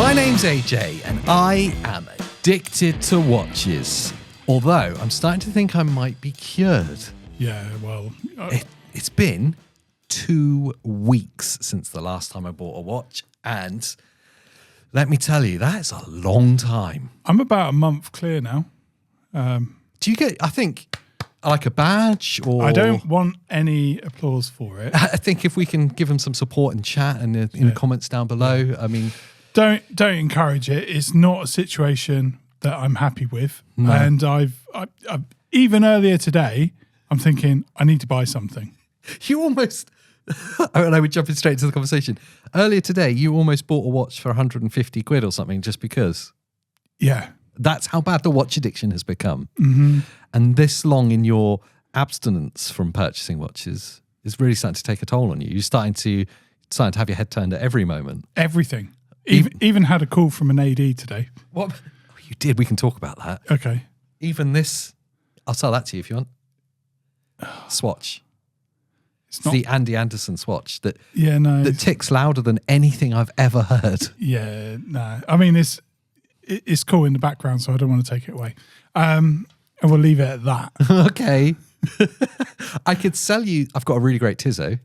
My name's AJ and I am addicted to watches. Although I'm starting to think I might be cured. Yeah, well... It's been 2 weeks since the last time I bought a watch, and let me tell you, that's a long time. I'm about a month clear now. Do you get, I think, like a badge? Or I don't want any applause for it. I think if we can give them some support and chat and in the comments down below, I mean... Don't encourage it. It's not a situation that I'm happy with. No. And I've even earlier today, I'm thinking I need to buy something. You almost, and I would jump in straight into the conversation. Earlier today, you almost bought a watch for 150 quid or something just because. Yeah. That's how bad the watch addiction has become. Mm-hmm. And this long in your abstinence from purchasing watches is really starting to take a toll on you. You're starting to have your head turned at every moment. Everything. Even had a call from an AD today. What? Oh, you did. We can talk about that. Okay. Even this, I'll sell that to you if you want. Swatch. It's not the Andy Anderson swatch that ticks louder than anything I've ever heard. Yeah, no. I mean, it's cool in the background, so I don't want to take it away. And we'll leave it at that. Okay. I could sell you. I've got a really great Tizzo.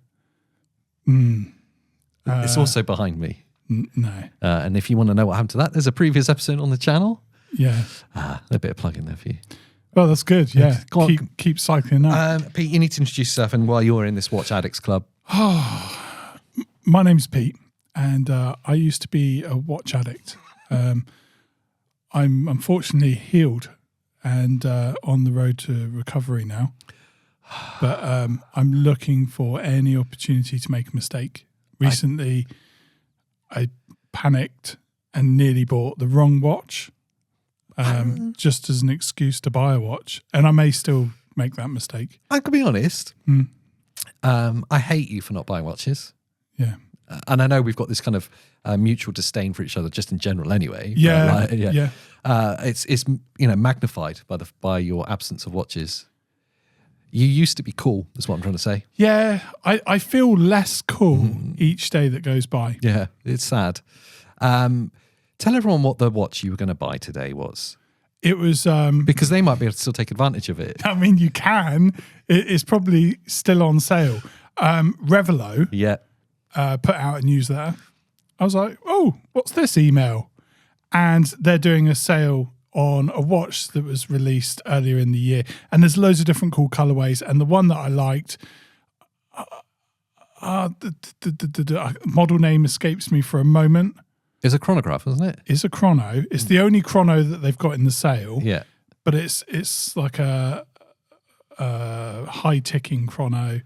It's also behind me. No. And if you want to know what happened to that, there's a previous episode on the channel. Yeah. A bit of plug in there for you. Well, that's good. Yeah. Keep cycling up. Pete, you need to introduce yourself and why you're in this Watch Addicts Club. My name's Pete, and I used to be a watch addict. I'm unfortunately healed and on the road to recovery now. But I'm looking for any opportunity to make a mistake. Recently, I panicked and nearly bought the wrong watch. Just as an excuse to buy a watch, and I may still make that mistake. I can be honest. I hate you for not buying watches. Yeah, and I know we've got this kind of mutual disdain for each other, just in general, anyway. Yeah, It's magnified by your absence of watches. You used to be cool, is what I'm trying to say. Yeah, I feel less cool each day that goes by. Yeah, it's sad. Tell everyone what the watch you were going to buy today was. It was... because they might be able to still take advantage of it. I mean, you can. It's probably still on sale. Revelo put out a newsletter. I was like, oh, what's this email? And they're doing a sale on a watch that was released earlier in the year. And there's loads of different cool colorways. And the one that I liked... the model name escapes me for a moment. It's a chronograph, isn't it? It's a chrono. It's the only chrono that they've got in the sale. Yeah. But it's like a high ticking chrono.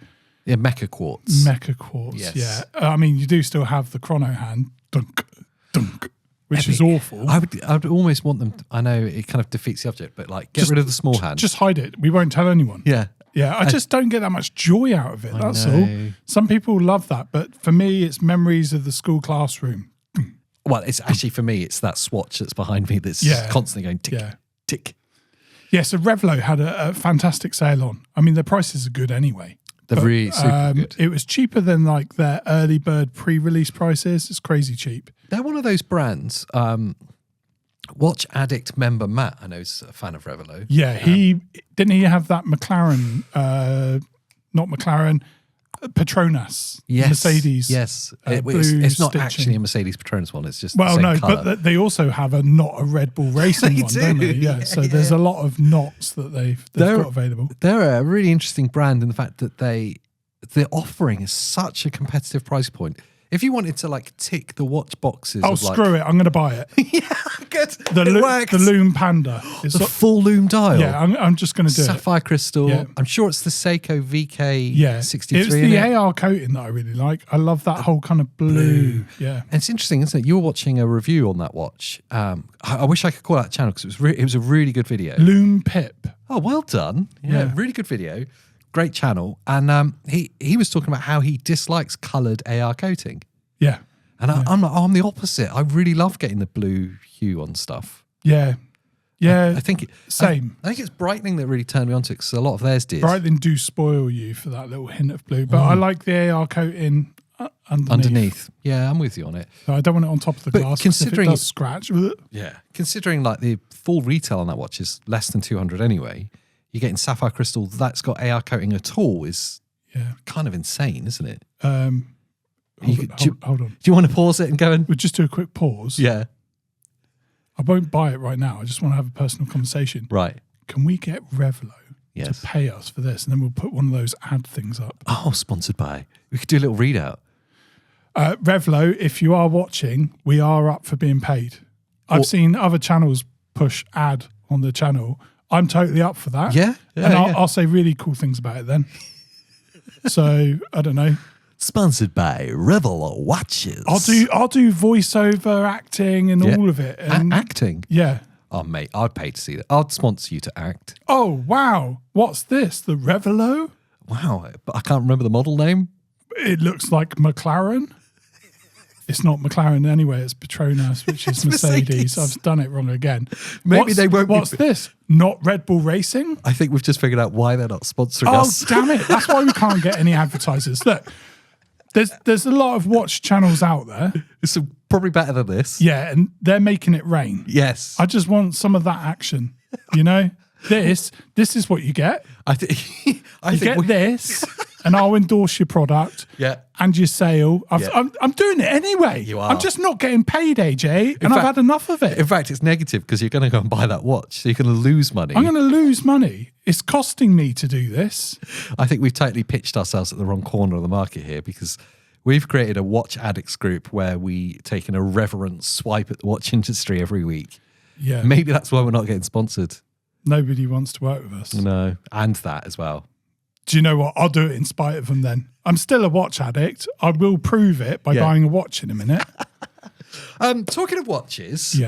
Yeah, Mecha Quartz. Mecha Quartz, yes. Yeah. I mean, you do still have the chrono hand, dunk, dunk, which is awful. I would almost want them, I know it kind of defeats the object, but like get rid of the small hand. Just hide it. We won't tell anyone. Yeah. Yeah, I just don't get that much joy out of it, that's all. Some people love that, but for me, it's memories of the school classroom. Well, it's actually, for me, it's that swatch that's behind me that's constantly going tick, tick. Yeah, so Revelo had a fantastic sale on. I mean, the prices are good anyway. They're really super good. It was cheaper than like their early bird pre-release prices. It's crazy cheap. They're one of those brands. Watch Addict member Matt, I know, is a fan of Revelo. Yeah, didn't he have that McLaren, not McLaren, Petronas, Mercedes. Yes, it's not actually a Mercedes Petronas one. It's just the same colour. But they also have not a Red Bull racing one, don't they? Yeah, so there's a lot of knots that they've got available. They're a really interesting brand in the fact that their offering is such a competitive price point. If you wanted to like tick the watch boxes, screw it, I'm going to buy it. Yeah, good. The Loom Panda, the full Loom dial. Yeah, I'm just going to do Sapphire crystal. Yeah. I'm sure it's the Seiko VK63. It's the AR coating that I really like. I love that whole kind of blue. Yeah, and it's interesting, isn't it? You were watching a review on that watch. I wish I could call that channel because it was a really good video. Loom Pip. Oh, well done. Yeah, really good video. Great channel. And he was talking about how he dislikes coloured AR coating. Yeah. And I'm the opposite. I really love getting the blue hue on stuff. Yeah. Yeah. I think same. I think it's brightening that really turned me onto it because a lot of theirs did. Brightening do spoil you for that little hint of blue. But I like the AR coating. underneath. Yeah, I'm with you on it. So I don't want it on top of the But glass. considering If it does scratch. Yeah, considering like the full retail on that watch is less than 200 anyway, you're getting sapphire crystal that's got AR coating at all is kind of insane, isn't it? Hold on. Do you want to pause it and go and... We'll just do a quick pause. Yeah. I won't buy it right now. I just want to have a personal conversation. Right. Can we get Revlo Yes. to pay us for this? And then we'll put one of those ad things up. Oh, sponsored by. We could do a little readout. Revlo, if you are watching, we are up for being paid. I've seen other channels push ad on the channel. I'm totally up for that. Yeah. And I'll say really cool things about it then. So, I don't know. Sponsored by Revel Watches. I'll do voiceover acting and all of it. And acting? Yeah. Oh, mate, I'd pay to see that. I'd sponsor you to act. Oh, wow. What's this? The Revelo? Wow, but I can't remember the model name. It looks like McLaren. It's not McLaren anyway. It's Petronas, which is Mercedes. I've done it wrong again. Maybe they won't. What's this? Not Red Bull Racing? I think we've just figured out why they're not sponsoring us. Oh, damn it. That's why we can't get any advertisers. Look, there's a lot of watch channels out there. It's probably better than this. Yeah, and they're making it rain. Yes. I just want some of that action, you know? This is what you get. I think This, and I'll endorse your product. Yeah. And your sale. I'm doing it anyway. You are. I'm just not getting paid, AJ, and I've had enough of it. In fact, it's negative because you're going to go and buy that watch, so you're going to lose money. I'm going to lose money. It's costing me to do this. I think we've totally pitched ourselves at the wrong corner of the market here because we've created a watch addicts group where we take an irreverent swipe at the watch industry every week. Yeah. Maybe that's why we're not getting sponsored. Nobody wants to work with us. No, and that as well. Do you know what? I'll do it in spite of them then. I'm still a watch addict. I will prove it by buying a watch in a minute. Talking of watches,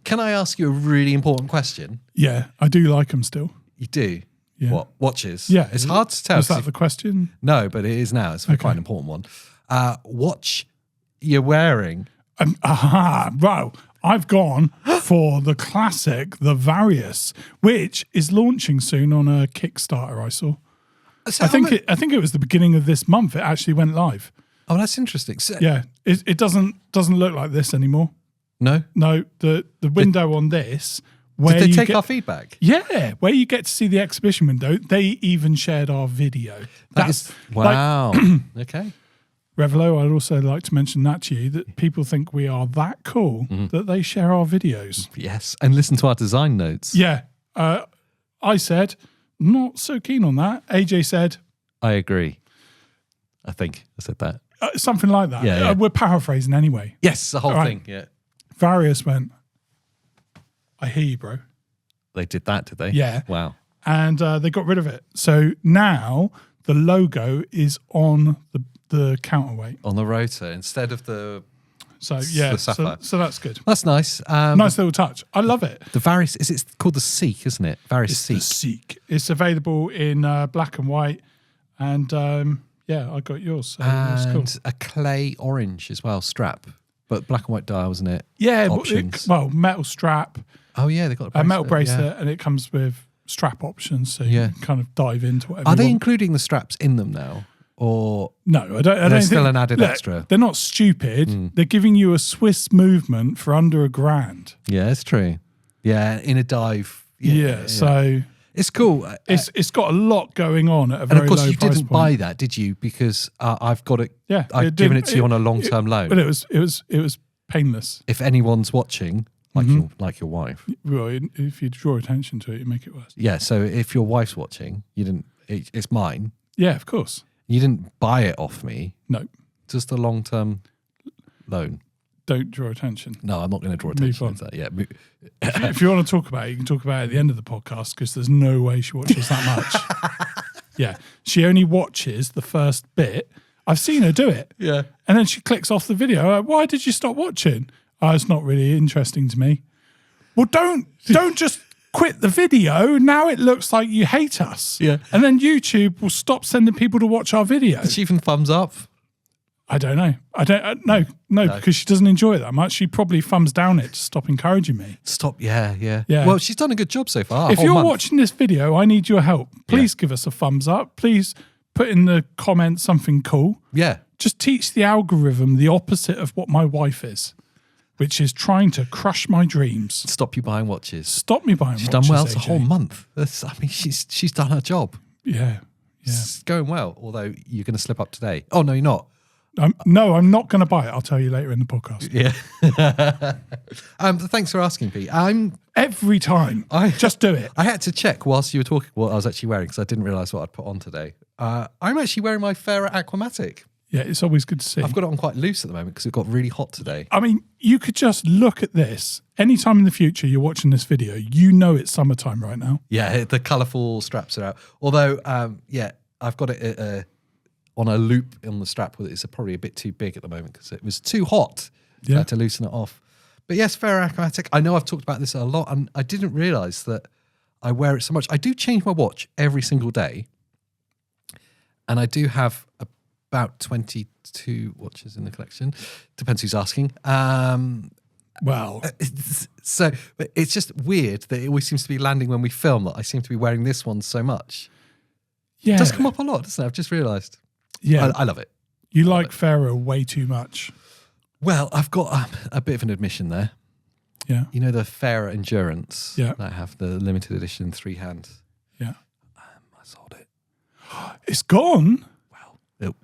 Can I ask you a really important question? Yeah, I do like them still. You do? Yeah. What? Watches? Yeah. It's hard to tell. Was that the question? No, but it is now. It's quite an important one. Watch you're wearing. Well, I've gone for the classic, the Various, which is launching soon on a Kickstarter I saw. So I think it was the beginning of this month. It actually went live. Oh, that's interesting. So, Yeah, it doesn't look like this anymore. No? No, the window on this. Where Did they you take get, our feedback? Yeah, where you get to see the exhibition window. They even shared our video. That's wow. Okay. Revelo, I'd also like to mention that to you, that people think we are that cool that they share our videos. Yes, and listen to our design notes. Yeah. I said, not so keen on that. AJ said... I agree. I think I said that. Something like that. Yeah. We're paraphrasing anyway. Yes, the whole All thing, right. yeah. Various went, I hear you, bro. They did that, did they? Yeah. Wow. And they got rid of it. So now the logo is on the counterweight. On the rotor instead of the... So yeah, the sapphire. so that's good. That's nice. Nice little touch. I love it. The Various, is it called the Seek, isn't it? Various It's Seek. the Seek. It's available in black and white. And yeah, I got yours. So it's cool. And a clay orange as well, strap. But black and white dial, wasn't it? Yeah, Options. well, metal strap, Oh, yeah, they got a metal bracelet, yeah. and it comes with strap options, so Yeah. you can kind of dive into whatever Are you they want. including the straps in them now? Or No, I don't. They're still think, an added look, extra. They're not stupid. They're giving you a Swiss movement for under $1,000. yeah, it's true. Yeah, in a dive. Yeah, so it's cool. it's got a lot going on at a and very of course, low you price didn't point. buy that, did you? Because I've got it. Yeah, I've given it to you on a long-term loan. But it was painless. If anyone's watching, like your wife, Well, if you draw attention to it, you make it worse. yeah. So if your wife's watching, you didn't. It's mine. Yeah, of course. You didn't buy it off me. No, Just a long-term loan. don't draw attention. No, I'm not going to draw Move attention on. to that. Yeah. If you want to talk about it, you can talk about it at the end of the podcast because there's no way she watches that much. Yeah, she only watches the first bit. I've seen her do it. Yeah. And then she clicks off the video. Like, why did you stop watching? Oh, it's not really interesting to me. Well, don't just quit the video. Now it looks like you hate us. Yeah. And then YouTube will stop sending people to watch our videos. Did she even thumbs up? I don't know. No, because she doesn't enjoy it that much. She probably thumbs down it to stop encouraging me. Stop. Yeah. Yeah. Well, she's done a good job so far. If a whole you're month. watching this video, I need your help. Please give us a thumbs up. Please put in the comments something cool. Yeah. Just teach the algorithm the opposite of what my wife is, which is trying to crush my dreams. Stop you buying watches. Stop me buying She's watches, done well. It's a AJ. whole month. She's done her job. Yeah. It's going well, although you're going to slip up today. Oh, no, you're not. No, I'm not going to buy it. I'll tell you later in the podcast. Yeah. Thanks for asking, Pete. Every time. Just do it. I had to check whilst you were talking what I was actually wearing because I didn't realise what I'd put on today. I'm actually wearing my Fairer Aquamatic. Yeah, it's always good to see. I've got it on quite loose at the moment because it got really hot today. I mean, you could just look at this. Anytime in the future you're watching this video, you know it's summertime right now. Yeah, the colourful straps are out. Although, I've got it on a loop on the strap. It's probably a bit too big at the moment because it was too hot. So I had to loosen it off. But yes, Fairer Aquamatic. I know I've talked about this a lot, and I didn't realise that I wear it so much. I do change my watch every single day, and I do have about 22 watches in the collection. Depends who's asking. Well, so but it's just weird that it always seems to be landing when we film that I seem to be wearing this one so much. yeah. It does come up a lot, doesn't it? I've just realised. Yeah. I love it. You like Pharaoh way too much. Well, I've got a bit of an admission there. Yeah. You know the Fairer Endurance? Yeah. I have the limited edition 3-hand. Yeah. I sold it. It's gone.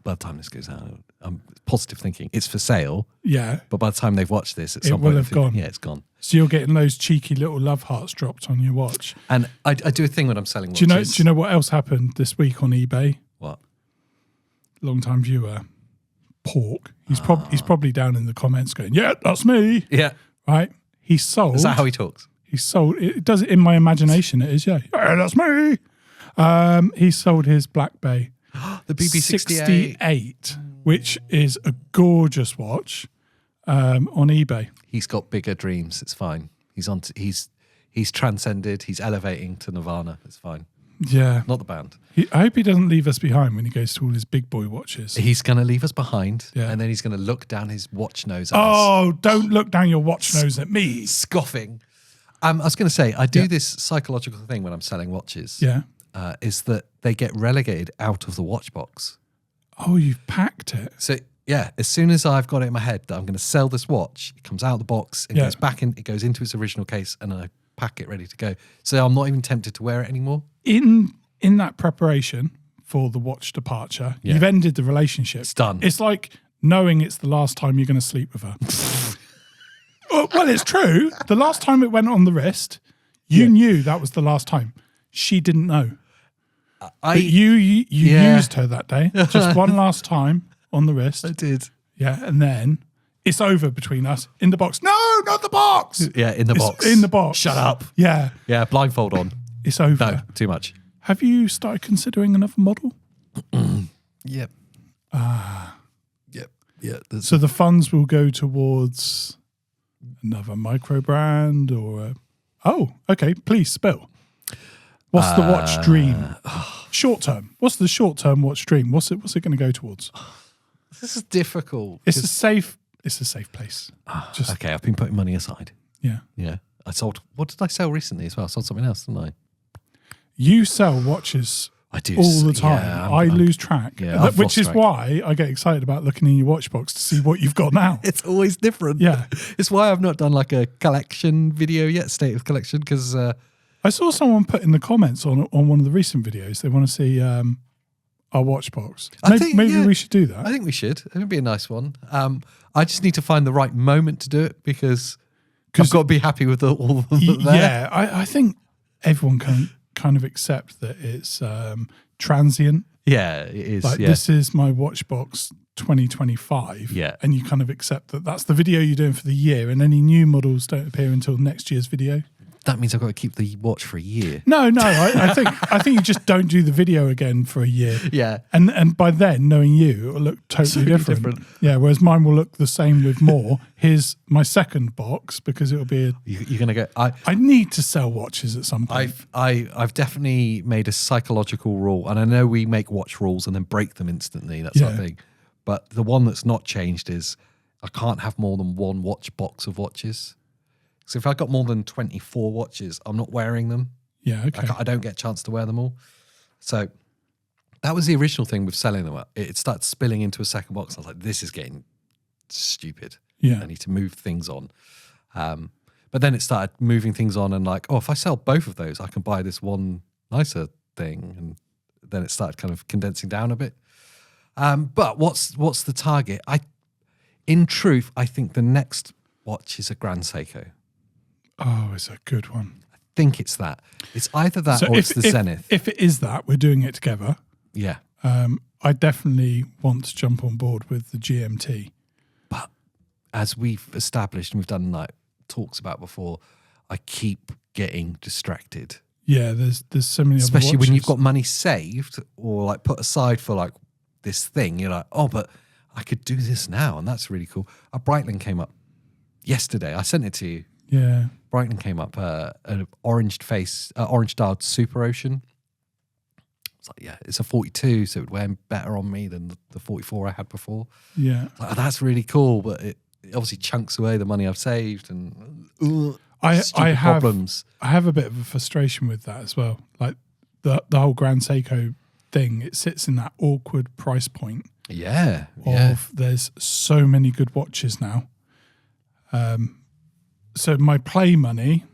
By the time this goes out, I'm positive thinking it's for sale. Yeah. But by the time they've watched this, at It some will point, have gone. Yeah, it's gone. So you're getting those cheeky little love hearts dropped on your watch. And I do a thing when I'm selling watches. Do you know what else happened this week on eBay? What? Long-time viewer, Pork. He's probably down in the comments going, "Yeah, that's me." Yeah. Right? He sold. Is that how he talks? He sold. It does it in my imagination. It is. Yeah, that's me. He sold his Black Bay. The BB68. 68, which is a gorgeous watch on eBay. He's got bigger dreams. It's fine. He's transcended. He's elevating to Nirvana. It's fine. Yeah. Not the band. I hope he doesn't leave us behind when he goes to all his big boy watches. He's going to leave us behind, Yeah. and then he's going to look down his watch nose at us. Oh, don't look down your watch nose at me. Scoffing. I was going to say, I do this psychological thing when I'm selling watches. Yeah. Is that they get relegated out of the watch box. Oh, you've packed it. So yeah, as soon as I've got it in my head that I'm going to sell this watch, it comes out of the box and goes back in. It goes into its original case, and I pack it ready to go. So I'm not even tempted to wear it anymore. In that preparation for the watch departure, you've ended the relationship. It's done. It's like knowing it's the last time you're going to sleep with her. Well, it's true. The last time it went on the wrist, you knew that was the last time. She didn't know. But you used her that day, just one last time on the wrist. I did. Yeah, and then it's over between us. In the box. No, not the box. Yeah, in the box. In the box. Shut up. Yeah. Yeah, blindfold on. It's over. No, too much. Have you started considering another model? Yep. Yep. Yeah. So the funds will go towards another micro brand or... Oh, okay. Please spill. What's the watch dream? Short term. What's the short term watch dream? What's it going to go towards? This is difficult. It's a safe place. Okay, I've been putting money aside. Yeah. Yeah. I sold, what did I sell recently as well? I sold something else, didn't I? You sell watches I do. all the time. Yeah, I lose track. Yeah, I've which lost is track. why I get excited about looking in your watch box to see what you've got now. It's always different. Yeah. It's why I've not done like a collection video yet, state of collection, because I saw someone put in the comments on one of the recent videos, they want to see our watch box. Maybe we should do that. I think we should. It would be a nice one. I just need to find the right moment to do it because I've got to be happy with all of them. Yeah, I think everyone can kind of accept that it's transient. Yeah, it is. Like this is my watch box 2025. Yeah. And you kind of accept that that's the video you're doing for the year, and any new models don't appear until next year's video. That means I've got to keep the watch for a year. No, I think you just don't do the video again for a year. Yeah. And by then, knowing you, it'll look totally different. Yeah, whereas mine will look the same with more. Here's my second box because it'll be You're going to go... I need to sell watches at some point. I've definitely made a psychological rule, and I know we make watch rules and then break them instantly, that sort of thing. But the one that's not changed is I can't have more than one watch box of watches. So if I've got more than 24 watches, I'm not wearing them. Yeah, okay. I don't get a chance to wear them all. So That was the original thing with selling them. It started spilling into a second box. I was like, this is getting stupid. Yeah. I need to move things on. But then it started moving things on and like, oh, if I sell both of those, I can buy this one nicer thing. And then it started kind of condensing down a bit. But what's the target? In truth, I think the next watch is a Grand Seiko. Oh, it's a good one. I think it's that. It's either that or it's the Zenith. If it is that, we're doing it together. Yeah. I definitely want to jump on board with the GMT. But as we've established and we've done like talks about before, I keep getting distracted. Yeah, there's so many especially other watches. when you've got money saved or like put aside for like this thing. You're like, oh, but I could do this now, and that's really cool. A Breitling came up yesterday. I sent it to you. Yeah. Breitling came up, an orange dialed Super Ocean. It's like, yeah, it's a 42, so it would wear better on me than the 44 I had before. Yeah. Like, oh, that's really cool, but it obviously chunks away the money I've saved and I have problems. I have a bit of a frustration with that as well. Like the whole Grand Seiko thing, it sits in that awkward price point. Yeah. There's so many good watches now. So my play money,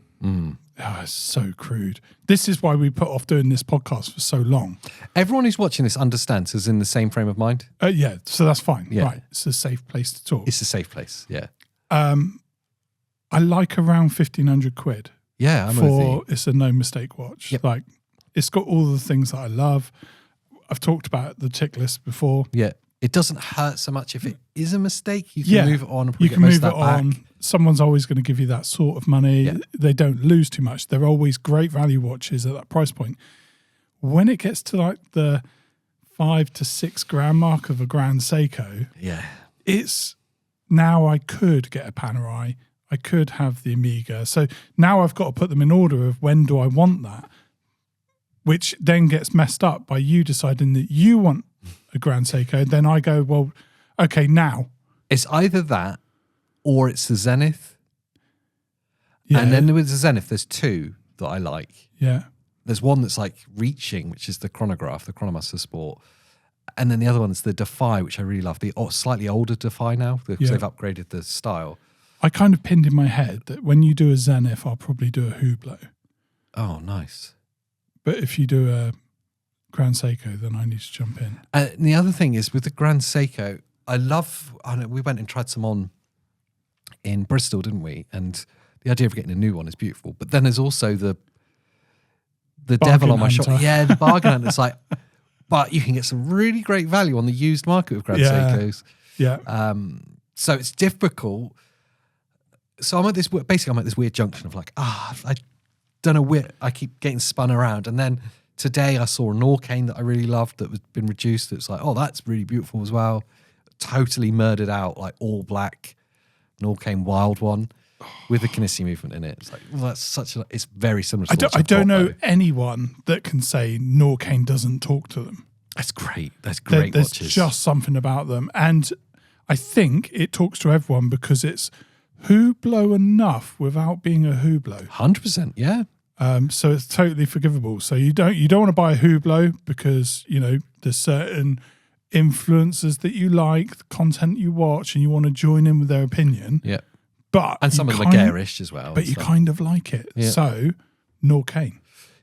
it's so crude. This is why we put off doing this podcast for so long. Everyone who's watching this understands is in the same frame of mind. Yeah, so that's fine. Yeah. Right, it's a safe place to talk. It's a safe place, yeah. I like around 1,500 quid. Yeah, I'm with for you. it's a no mistake watch. Yep. Like it's got all the things that I love. I've talked about the tick list before. Yeah. It doesn't hurt so much if it is a mistake. You can move it on and you get can most move of it that back. on. Someone's always going to give you that sort of money. Yeah. They don't lose too much. They're always great value watches at that price point. When it gets to like the $5 to $6 mark of a Grand Seiko, Yeah. it's now I could get a Panerai. I could have the Amiga. So now I've got to put them in order of when do I want that, which then gets messed up by you deciding that you want a Grand Seiko. Then I go, well, okay, now. It's either that or it's the Zenith. Yeah. And then with the Zenith, there's two that I like. Yeah. There's one that's like reaching, which is the chronograph, the Chronomaster Sport. And then the other one's the Defy, which I really love. The slightly older Defy now, because they've upgraded the style. I kind of pinned in my head that when you do a Zenith, I'll probably do a Hublot. Oh, nice. But if you do a Grand Seiko, then I need to jump in. And the other thing is with the Grand Seiko, I know we went and tried some on in Bristol, didn't we? And the idea of getting a new one is beautiful. But then there's also the devil on my hunter. shoulder. Yeah, the bargain hunter. It's like, but you can get some really great value on the used market with Grand Seikos. Yeah. So it's difficult. So I'm at this weird junction of like, I don't know where I keep getting spun around. And then today I saw a Norcane that I really loved that was been reduced. It's like, oh, that's really beautiful as well. Totally murdered out, like all black Norcane wild one with the Kinesi movement in it. It's like, well, it's very similar to I don't know anyone that can say Norcane doesn't talk to them. That's great. That's great There's watches. just something about them. And I think it talks to everyone because it's Hublot enough without being a Hublot. 100%, yeah. So it's totally forgivable. So you don't want to buy a Hublot because, there's certain influencers that you like, the content you watch, and you want to join in with their opinion. Yeah. And some of them are garish as well. But you kind of like it. Yeah. So Norcane.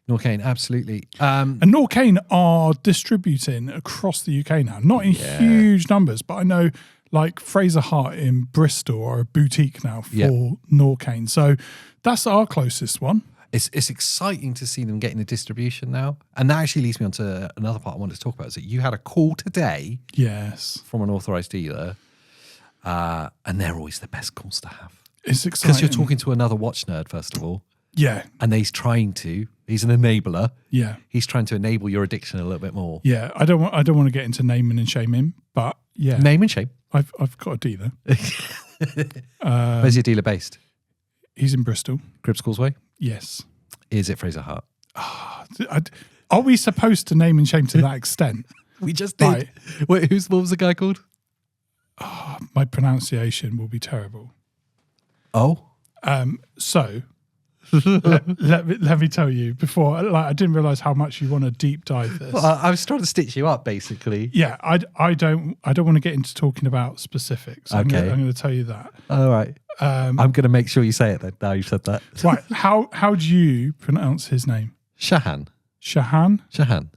Norcane, absolutely. And Norcane are distributing across the UK now. Not in huge numbers, but I know like Fraser Hart in Bristol are a boutique now for Norcane. So that's our closest one. It's exciting to see them getting the distribution now. And that actually leads me on to another part I wanted to talk about. Is that you had a call today from an authorised dealer, and they're always the best calls to have. It's exciting. Because you're talking to another watch nerd, first of all. Yeah. And he's an enabler. Yeah. He's trying to enable your addiction a little bit more. Yeah. I don't want to get into naming and shaming, but yeah. Name and shame. I've got a dealer. Where's your dealer based? He's in Bristol. Cribs Causeway? Yes. Is it Fraser Hart? Are we supposed to name and shame to that extent? We just did. Right. Wait, what was the guy called? My pronunciation will be terrible. Oh? So let me tell you before. Like, I didn't realize how much you want to deep dive this. Well, I was trying to stitch you up, basically. Yeah, I don't want to get into talking about specifics. I'm Okay. going to tell you that. All right. I'm going to make sure you say it then. Now you've said that. Right. How do you pronounce his name? Shahan. Shahan? Shahan.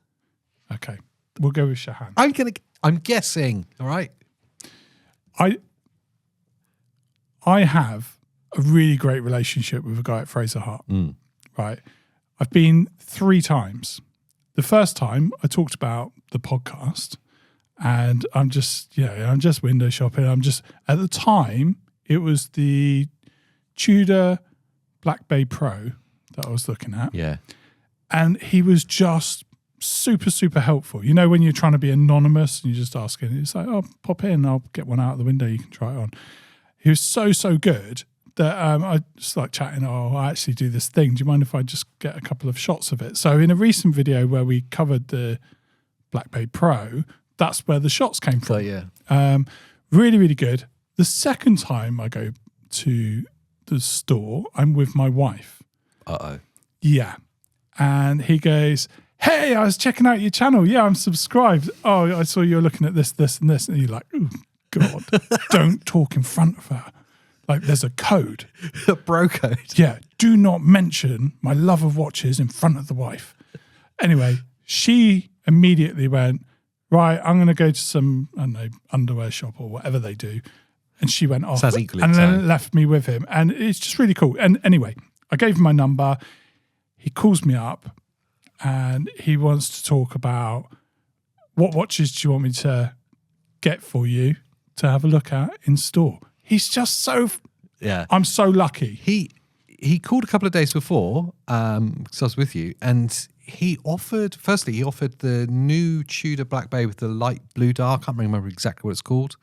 Okay. We'll go with Shahan. I'm guessing. All right. I have a really great relationship with a guy at Fraser Hart. Right. I've been 3 times. The first time I talked about the podcast, and I'm just window shopping. At the time, it was the Tudor Black Bay Pro that I was looking at. Yeah. And he was just super, super helpful. You know, when you're trying to be anonymous and you're just asking, it's like, oh, pop in, I'll get one out of the window, you can try it on. He was so, so good that I just like chatting, oh, I actually do this thing. Do you mind if I just get a couple of shots of it? So in a recent video where we covered the Black Bay Pro, that's where the shots came from. So, yeah. Really, really good. The second time I go to the store, I'm with my wife. Uh-oh. Yeah. And he goes, hey, I was checking out your channel. Yeah, I'm subscribed. Oh, I saw you were looking at this, this, and this. And you're like, oh, God, don't talk in front of her. Like, there's a code. A bro code. Yeah, do not mention my love of watches in front of the wife. Anyway, she immediately went, right, I'm going to go to some, I don't know, underwear shop or whatever they do. And she went off. Sounds equally and then exciting. left me with him. And it's just really cool. And anyway, I gave him my number. He calls me up and he wants to talk about what watches do you want me to get for you to have a look at in store. He's just so... Yeah. I'm so lucky. He called a couple of days before, because I was with you, and he offered the new Tudor Black Bay with the light blue dial. I can't remember exactly what it's called,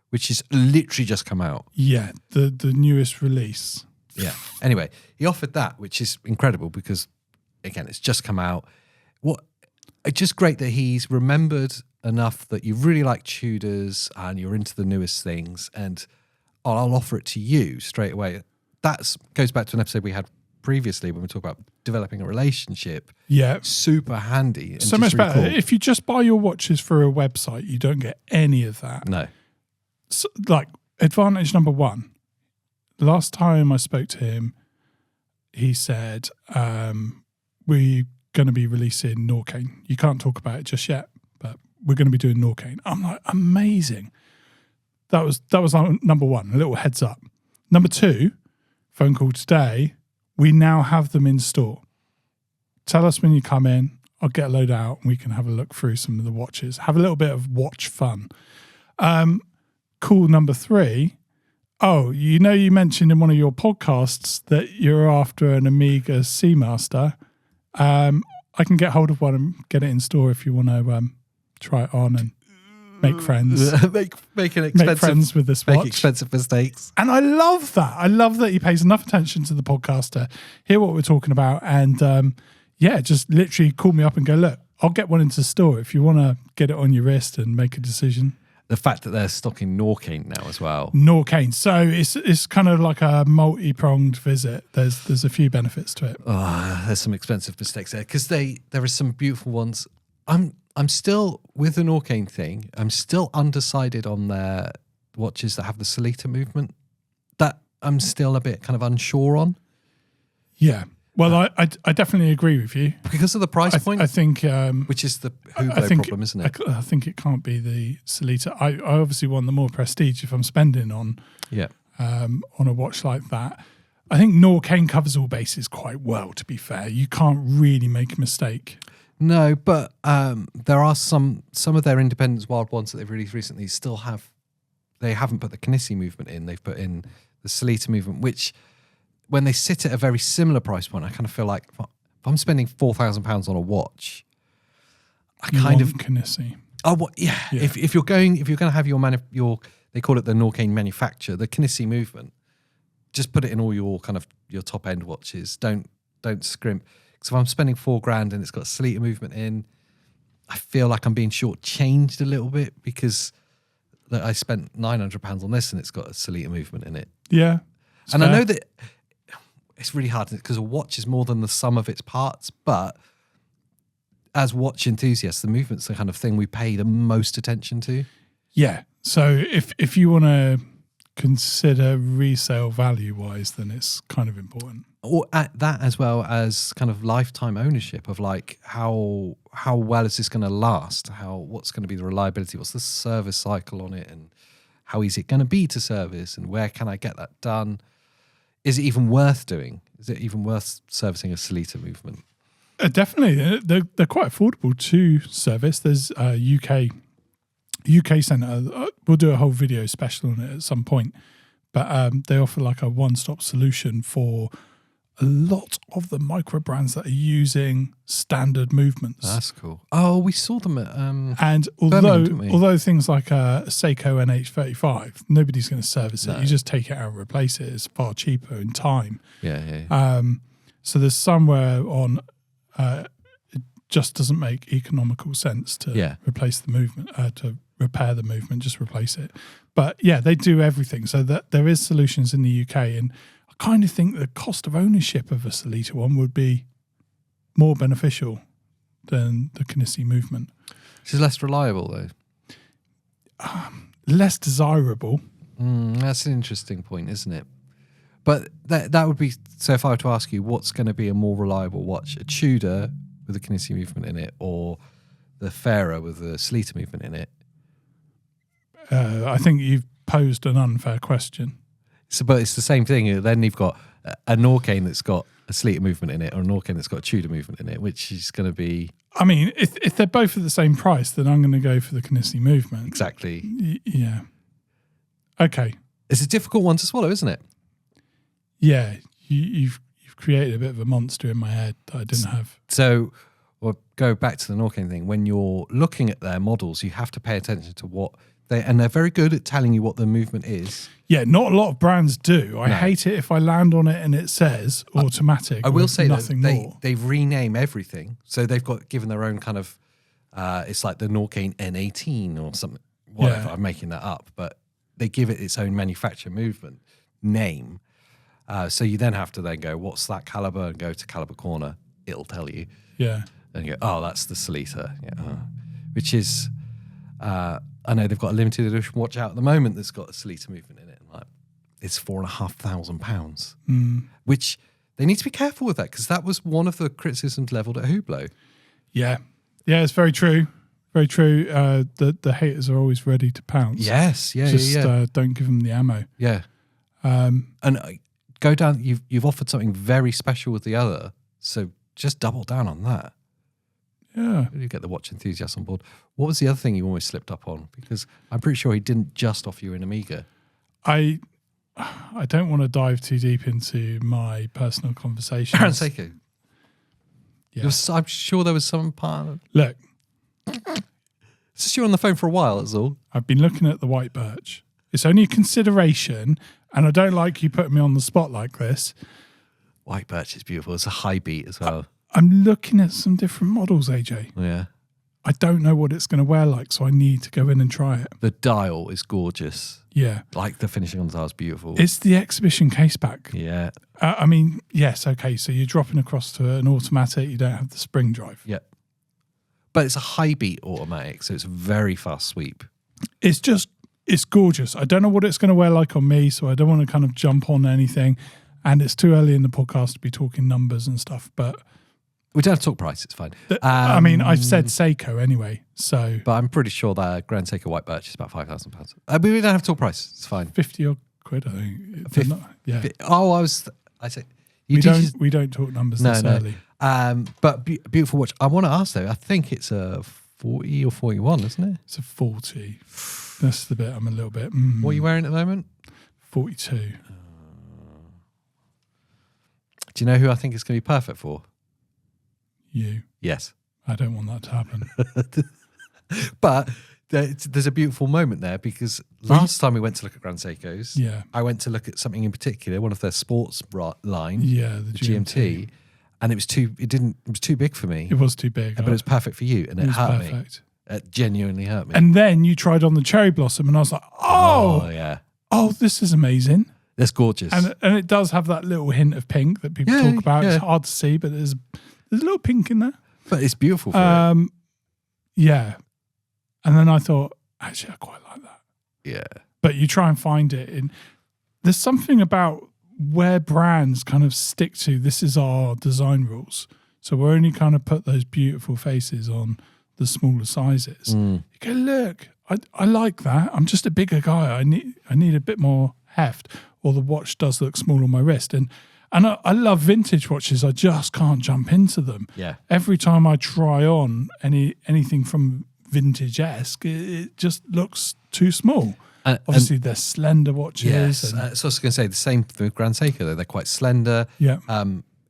which is literally just come out. Yeah, the newest release. Yeah. Anyway, he offered that, which is incredible because, again, it's just come out. It's just great that he's remembered enough that you really like Tudors and you're into the newest things, and I'll offer it to you straight away. That goes back to an episode we had previously when we talked about developing a relationship. Yeah. Super handy. And So just much really better. cool. If you just buy your watches through a website, you don't get any of that. No. So, like, advantage number 1. Last time I spoke to him, he said, we're going to be releasing Norcane. You can't talk about it just yet, but we're going to be doing Norcane. I'm like, amazing. That was number 1, a little heads up. Number 2, phone call today, we now have them in store. Tell us when you come in, I'll get a load out and we can have a look through some of the watches, have a little bit of watch fun. Cool number 3, oh, you know you mentioned in one of your podcasts that you're after an Omega Seamaster. I can get hold of one and get it in store if you want to try it on and make friends. make friends with this watch. Make expensive mistakes. And I love that. I love that he pays enough attention to the podcast to hear what we're talking about. And just literally call me up and go, look, I'll get one into store if you want to get it on your wrist and make a decision. The fact that they're stocking Norcane now as well. Norcane. So it's kind of like a multi-pronged visit. There's a few benefits to it. Oh, there's some expensive mistakes there because there are some beautiful ones. I'm still with the Norcane thing. I'm still undecided on their watches that have the Solita movement. That I'm still a bit kind of unsure on. Yeah. Well, I definitely agree with you. Because of the price point? I think... which is the Hublot problem, isn't it? I think it can't be the Solita. I obviously want the more prestige if I'm spending on a watch like that. I think Norcane covers all bases quite well, to be fair. You can't really make a mistake. No, but there are some of their Independence Wild ones that they've released recently still have... They haven't put the Knissi movement in. They've put in the Solita movement, which... When they sit at a very similar price point, I kind of feel like if I'm spending £4,000 on a watch, I kind of Knissi. Oh, yeah. If you're going to have your they call it the Norcane manufacture, the Knissi movement, just put it in all your kind of your top end watches. Don't scrimp. Because if I'm spending $4,000 and it's got a Solita movement in, I feel like I'm being shortchanged a little bit because I spent £900 on this and it's got a Solita movement in it. Yeah, and fair. I know that. it's really hard because a watch is more than the sum of its parts. But as watch enthusiasts, the movement's the kind of thing we pay the most attention to. Yeah. So if you want to consider resale value wise, then it's kind of important. Or at that, as well as kind of lifetime ownership of like how well is this going to last? What's going to be the reliability? What's the service cycle on it? And how easy it going to be to service? And where can I get that done? Is it even worth doing? Is it even worth servicing a Sellita movement? Definitely. They're quite affordable to service. There's a UK Centre. We'll do a whole video special on it at some point. But they offer like a one-stop solution for a lot of the micro brands that are using standard movements. That's cool. Oh, we saw them at and although things like a Seiko NH35, nobody's going to service it. You just take it out and replace it. It's far cheaper in time. Yeah. So there's somewhere on it just doesn't make economical sense to replace the movement, to repair the movement, just replace it. But yeah, they do everything. So that there is solutions in the UK, and I kind of think the cost of ownership of a Sellita one would be more beneficial than the Knissi movement. This is less reliable though. Less desirable. That's an interesting point, isn't it? But that would be, so if I were to ask you, what's going to be a more reliable watch? A Tudor with a Knissi movement in it, or the Fairer with the Sellita movement in it? I think you've posed an unfair question. But it's the same thing. Then you've got a Norqain that's got a Sellita movement in it, or a Norqain that's got a Tudor movement in it, which is going to be... I mean, if they're both at the same price, then I'm going to go for the Knissi movement. Exactly. Yeah. Okay. It's a difficult one to swallow, isn't it? Yeah. You've created a bit of a monster in my head that I didn't have. So we'll go back to the Norqain thing. When you're looking at their models, you have to pay attention to what... they're very good at telling you what the movement is. Yeah, not a lot of brands do. I hate it if I land on it and it says automatic. I will say nothing more. They rename everything. So they've got given their own kind of, it's like the Norqain N18 or something, whatever. Yeah. I'm making that up. But they give it its own manufacturer movement name. So you then have to then go, what's that caliber? And go to Caliber Corner. It'll tell you. Yeah. And you go, oh, that's the Sellita. Yeah. Which is... I know they've got a limited edition watch out at the moment that's got a Sellita movement in it. And like, it's £4,500, which they need to be careful with that, because that was one of the criticisms levelled at Hublot. Yeah, it's very true. Very true. The haters are always ready to pounce. Yes, Just don't give them the ammo. Yeah. And go down. You've offered something very special with the other, so just double down on that. Yeah. You get the watch enthusiast on board. What was the other thing you almost slipped up on? Because I'm pretty sure he didn't just offer you an Amiga. I don't want to dive too deep into my personal conversations. Grand Seiko. Yeah. I'm sure there was some part of it. Look. It's just you were on the phone for a while, that's all. I've been looking at the white birch. It's only a consideration, and I don't like you putting me on the spot like this. White birch is beautiful. It's a high beat as well. I'm looking at some different models, AJ. Yeah. I don't know what it's going to wear like, so I need to go in and try it. The dial is gorgeous. Yeah. Like the finishing on the dial is beautiful. It's the exhibition caseback. Yeah. I mean, yes, okay, so you're dropping across to an automatic, you don't have the spring drive. Yeah. But it's a high beat automatic, so it's a very fast sweep. It's gorgeous. I don't know what it's going to wear like on me, so I don't want to kind of jump on anything. And it's too early in the podcast to be talking numbers and stuff, but... We don't have to talk price, it's fine. I mean, I've said Seiko anyway, so... But I'm pretty sure that Grand Seiko White Birch is about £5,000. We don't have to talk price, it's fine. 50 odd quid, I think. Yeah. I say... We don't talk numbers this early. But beautiful watch. I want to ask though, I think it's a 40 or 41, isn't it? It's a 40. That's the bit I'm a little bit... What are you wearing at the moment? 42. Do you know who I think it's going to be perfect for? You. Yes. I don't want that to happen. But there's a beautiful moment there, because last time we went to look at Grand Seikos, I went to look at something in particular, one of their sports line, the GMT, and it was too big for me. It was too big. But it was perfect for you, and it hurt me. It genuinely hurt me. And then you tried on the Cherry Blossom, and I was like, oh yeah. Oh, this is amazing. It's gorgeous. And it does have that little hint of pink that people talk about. Yeah. It's hard to see, but there's a little pink in there. But it's beautiful for it. Yeah. And then I thought, actually, I quite like that. Yeah. But you try and find it in... There's something about where brands kind of stick to, this is our design rules. So we're only kind of put those beautiful faces on the smaller sizes. You go, look, I like that. I'm just a bigger guy. I need a bit more heft. Or the watch does look small on my wrist. And I love vintage watches. I just can't jump into them. Yeah. Every time I try on anything from vintage-esque, it just looks too small. Obviously, they're slender watches. Yes, so I was going to say the same for Grand Seiko. Though. They're quite slender. Yeah.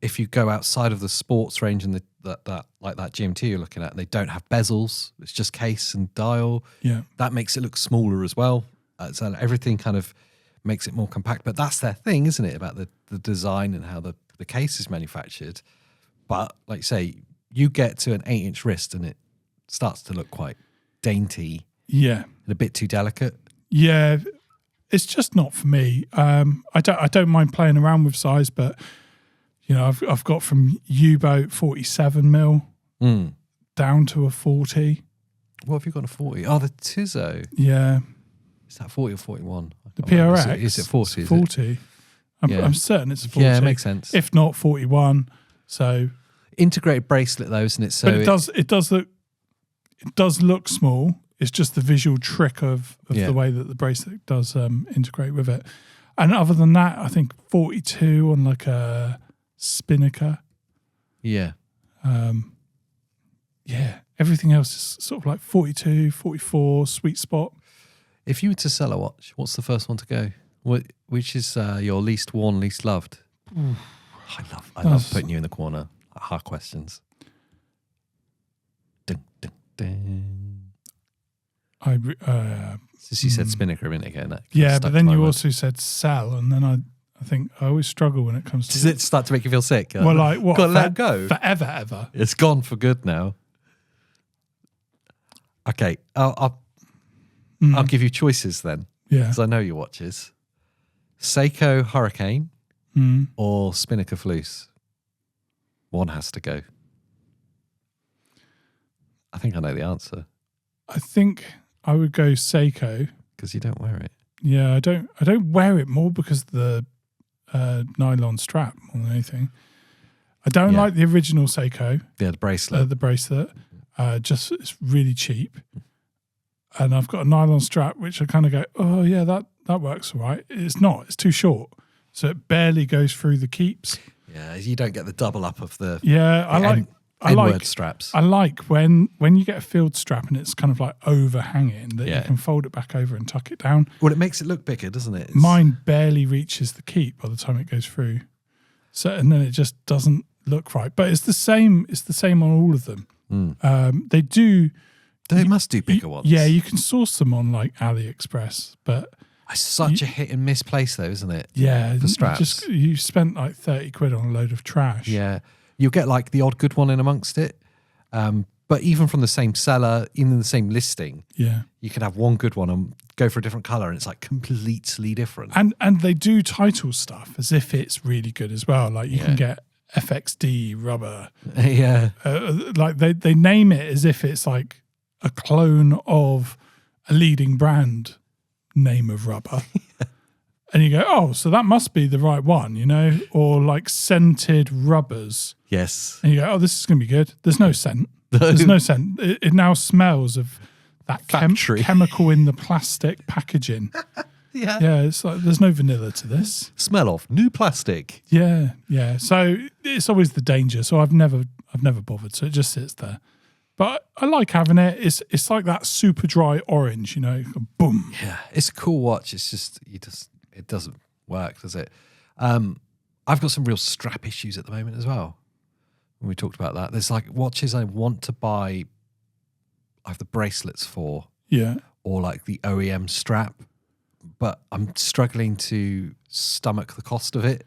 If you go outside of the sports range and that like that GMT you're looking at, they don't have bezels. It's just case and dial. Yeah. That makes it look smaller as well. So everything kind of makes it more compact. But that's their thing, isn't it? About the design and how the case is manufactured. But like you say, you get to an 8-inch wrist and it starts to look quite dainty. Yeah. And a bit too delicate. Yeah, it's just not for me. I don't mind playing around with size, but you know, I've got from U-boat 47 mil down to a 40. What have you got a 40? Oh, the Tizzo. Yeah. Is that 40 or 41? The PRX. Is it 40? 40. I'm certain it's 40. Yeah, it makes sense. If not 41. So integrated bracelet though, isn't it? So but it does look small. It's just the visual trick of the way that the bracelet does integrate with it. And other than that, I think 42 on like a Spinnaker. Yeah. Yeah. Everything else is sort of like 42, 44, sweet spot. If you were to sell a watch, what's the first one to go? Which is your least worn, least loved? I love putting you in the corner. Hard questions. Dun, dun, dun. Since you said Spinnaker a minute ago. But then you also said sell, and then I think I always struggle when it comes to... Does it start to make you feel sick? Well, like what? Got to let it go. Forever, ever. It's gone for good now. Okay, I'll give you choices then. Yeah. Because I know your watches. Seiko Hurricane or Spinnaker Fluce. One has to go. I think I know the answer. I think I would go Seiko. Because you don't wear it. Yeah, I don't wear it more because of the nylon strap more than anything. I don't like the original Seiko. Yeah, the bracelet. Just it's really cheap. And I've got a nylon strap, which I kind of go, oh yeah, that works all right. It's not. It's too short. So it barely goes through the keeps. Yeah, you don't get the double up of the... Yeah, I like straps. I like when you get a field strap and it's kind of like overhanging that you can fold it back over and tuck it down. Well, it makes it look bigger, doesn't it? Mine barely reaches the keep by the time it goes through. So and then it just doesn't look right. But it's the same. It's the same on all of them. They do. They must do bigger ones. Yeah, you can source them on like AliExpress, but it's such a hit and miss place, though, isn't it? Yeah, the straps. You spent like 30 quid on a load of trash. Yeah. You'll get like the odd good one in amongst it. But even from the same seller, even in the same listing, you can have one good one and go for a different colour and it's like completely different. And they do title stuff as if it's really good as well. Like you can get FXD rubber. Yeah. Like they name it as if it's like a clone of a leading brand name of rubber. And you go, oh, so that must be the right one, you know? Or like scented rubbers. Yes. And you go, oh, this is going to be good. There's no scent. There's no scent. It now smells of that chemical in the plastic packaging. Yeah, it's like there's no vanilla to this. Smell of new plastic. Yeah. So it's always the danger. So I've never bothered. So it just sits there. But I like having it. It's like that super dry orange, you know, boom. Yeah, it's a cool watch. It's just it doesn't work, does it? I've got some real strap issues at the moment as well. When we talked about that, there's like watches I want to buy. I have the bracelets for, or like the OEM strap, but I'm struggling to stomach the cost of it.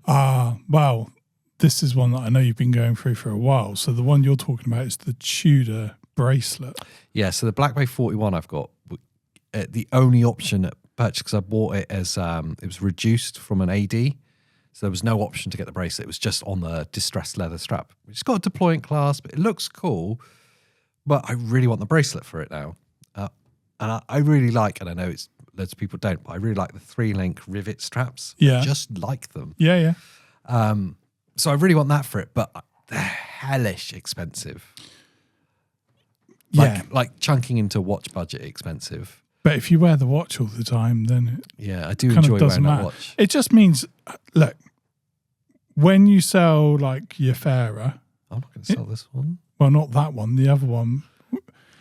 Well, this is one that I know you've been going through for a while. So the one you're talking about is the Tudor bracelet. Yeah, so the Black Bay 41 I've got, the only option at purchase because I bought it as it was reduced from an AD. So there was no option to get the bracelet. It was just on the distressed leather strap. It's got a deployant clasp. It looks cool, but I really want the bracelet for it now. And I really like, and I know it's loads of people don't, but I really like the 3-link rivet straps. Yeah. I just like them. Yeah. So I really want that for it, but they're hellish expensive. Like chunking into watch budget expensive. But if you wear the watch all the time, then I do enjoy wearing that watch. It just means, look, when you sell like your fairer, I'm not going to sell this one. Well, not that one, the other one.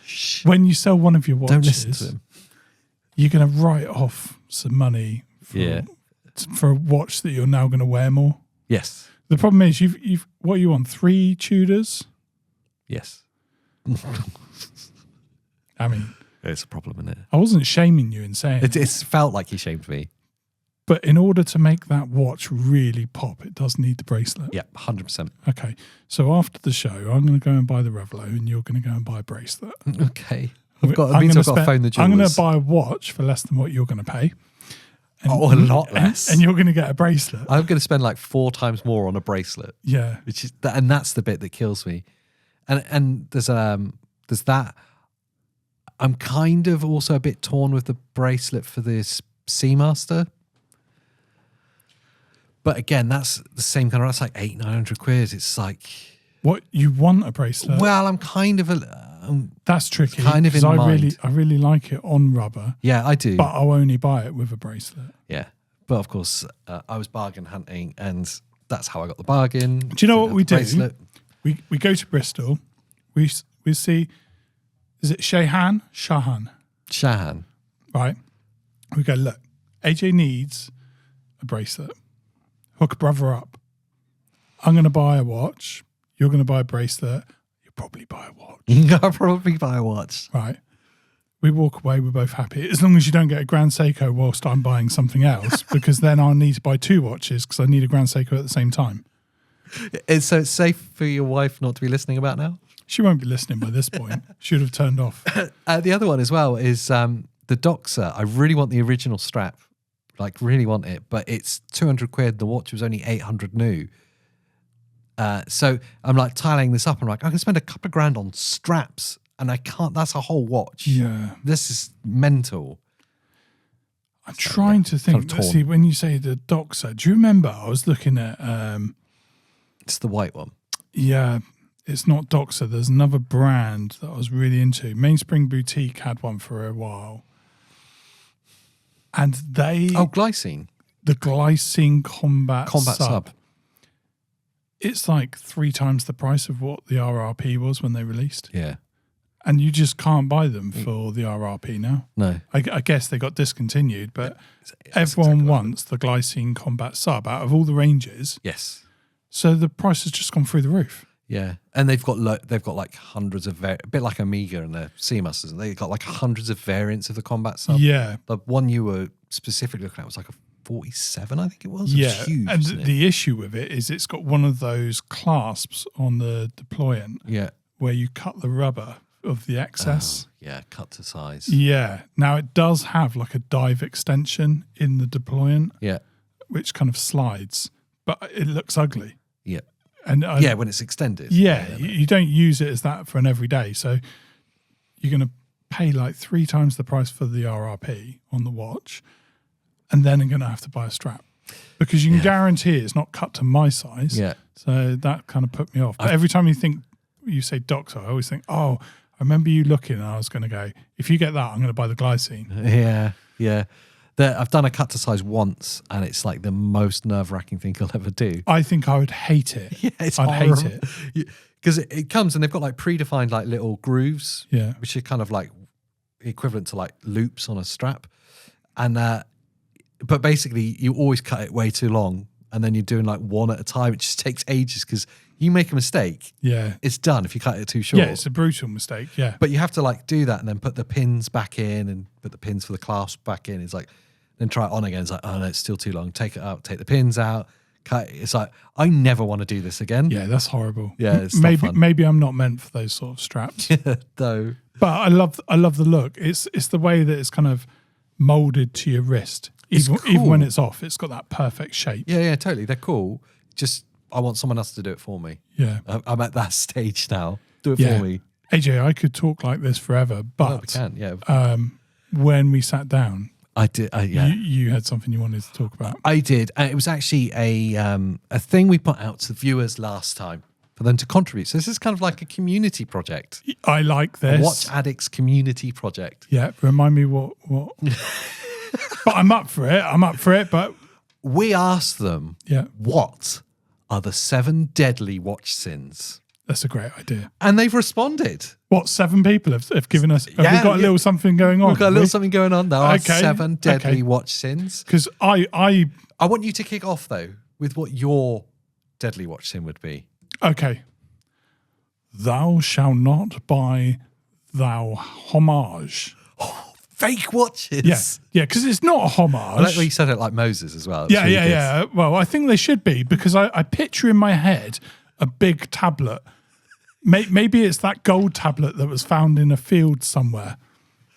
Shh. When you sell one of your watches, don't listen to him. You're going to write off some money for a watch that you're now going to wear more. Yes. The problem is you've what are you on, 3 Tudors? Yes. I mean, it's a problem, isn't it? I wasn't shaming you in saying it's felt like you shamed me. But in order to make that watch really pop, it does need the bracelet. Yeah, 100%. Okay. So after the show, I'm going to go and buy the Revelo and you're going to go and buy a bracelet. Okay. I've got to phone the jewelers. I'm going to buy a watch for less than what you're going to pay. And, a lot less. And you're going to get a bracelet. I'm going to spend like 4 times more on a bracelet. Yeah. Which is and that's the bit that kills me. And there's that. I'm kind of also a bit torn with the bracelet for this Seamaster. But again, that's the same kind of, that's like 800-900 quid. It's like, what, you want a bracelet? Well, I'm kind of that's tricky. Kind of in mind. I really like it on rubber. Yeah, I do. But I'll only buy it with a bracelet. Yeah. But of course, I was bargain hunting and that's how I got the bargain. Do you know what we do? Bracelet. We go to Bristol. We see, is it Shahan? Shahan. Right. We go, look, AJ needs a bracelet. Hook a brother up. I'm going to buy a watch. You're going to buy a bracelet. You'll probably buy a watch. I'll probably buy a watch. Right. We walk away. We're both happy. As long as you don't get a Grand Seiko whilst I'm buying something else, because then I'll need to buy 2 watches because I need a Grand Seiko at the same time. So it's safe for your wife not to be listening about now? She won't be listening by this point. She would have turned off. The other one as well is the Doxa. I really want the original strap. Like, really want it, but it's 200 quid. The watch was only 800 new. So I'm like tiling this up. I'm like, I can spend a couple of grand on straps and I can't. That's a whole watch. Yeah. This is mental. I'm trying to think. Let's see, when you say the Doxa, do you remember I was looking at... it's the white one. Yeah. It's not Doxa. There's another brand that I was really into. Mainspring Boutique had one for a while. And they... Oh, Glycine. The Glycine Combat Sub. It's like 3 times the price of what the RRP was when they released. Yeah. And you just can't buy them for the RRP now. No. I guess they got discontinued, but everyone wants the Glycine Combat Sub out of all the ranges. Yes. So the price has just gone through the roof. Yeah, and they've got like hundreds of a bit like Amiga and the Seamasters. They've got like hundreds of variants of the Combat Sub. Yeah, the one you were specifically looking at was like a 47, I think it was. Yeah, it was huge, and the issue with it is it's got one of those clasps on the deployant. Yeah, where you cut the rubber of the excess. Oh, yeah, cut to size. Yeah. Now it does have like a dive extension in the deployant. Yeah, which kind of slides, but it looks ugly. Yeah. And when it's extended. Yeah, you don't use it as that for an everyday. So you're going to pay like 3 times the price for the RRP on the watch, and then you're going to have to buy a strap because you can guarantee it's not cut to my size. Yeah. So that kind of put me off. But every time you say Doxa, I always think, oh, I remember you looking, and I was going to go, if you get that, I'm going to buy the Glycine. Yeah, yeah. I've done a cut to size once, and it's like the most nerve-wracking thing I'll ever do. I think I would hate it. Yeah, I'd hate it because it comes and they've got like predefined like little grooves, which are kind of like equivalent to like loops on a strap, and but basically you always cut it way too long, and then you're doing like one at a time. It just takes ages because you make a mistake. Yeah, it's done if you cut it too short. Yeah, it's a brutal mistake. Yeah, but you have to like do that and then put the pins back in and put the pins for the clasp back in. It's like. Then try it on again. It's like, oh no, it's still too long. Take it out, take the pins out, cut it. It's like, I never want to do this again. Yeah, that's horrible. Yeah, it's not fun. Maybe I'm not meant for those sort of straps. Though. But I love the look. It's the way that it's kind of molded to your wrist. Even when it's off, it's got that perfect shape. Yeah, totally. They're cool. Just, I want someone else to do it for me. Yeah. I'm at that stage now. Do it for me. AJ, I could talk like this forever, but we can, yeah. When we sat down, I did. You had something you wanted to talk about. I did. And it was actually a thing we put out to the viewers last time for them to contribute. So this is kind of like a community project. I like this. A Watch Addicts community project. Yeah. Remind me what. But I'm up for it. But we asked them, yeah, what are the 7 deadly watch sins? That's a great idea. And they've responded. What, 7 people have given us? Have we got a little something going on? We've got a little something going on. There are Okay. 7 deadly watch sins. Because I want you to kick off, though, with what your deadly watch sin would be. Okay. Thou shalt not buy thou homage. Fake watches. Yeah, because it's not a homage. I like the way you said it like Moses as well. Yeah. Well, I think they should be, because I picture in my head a big tablet. Maybe it's that gold tablet that was found in a field somewhere.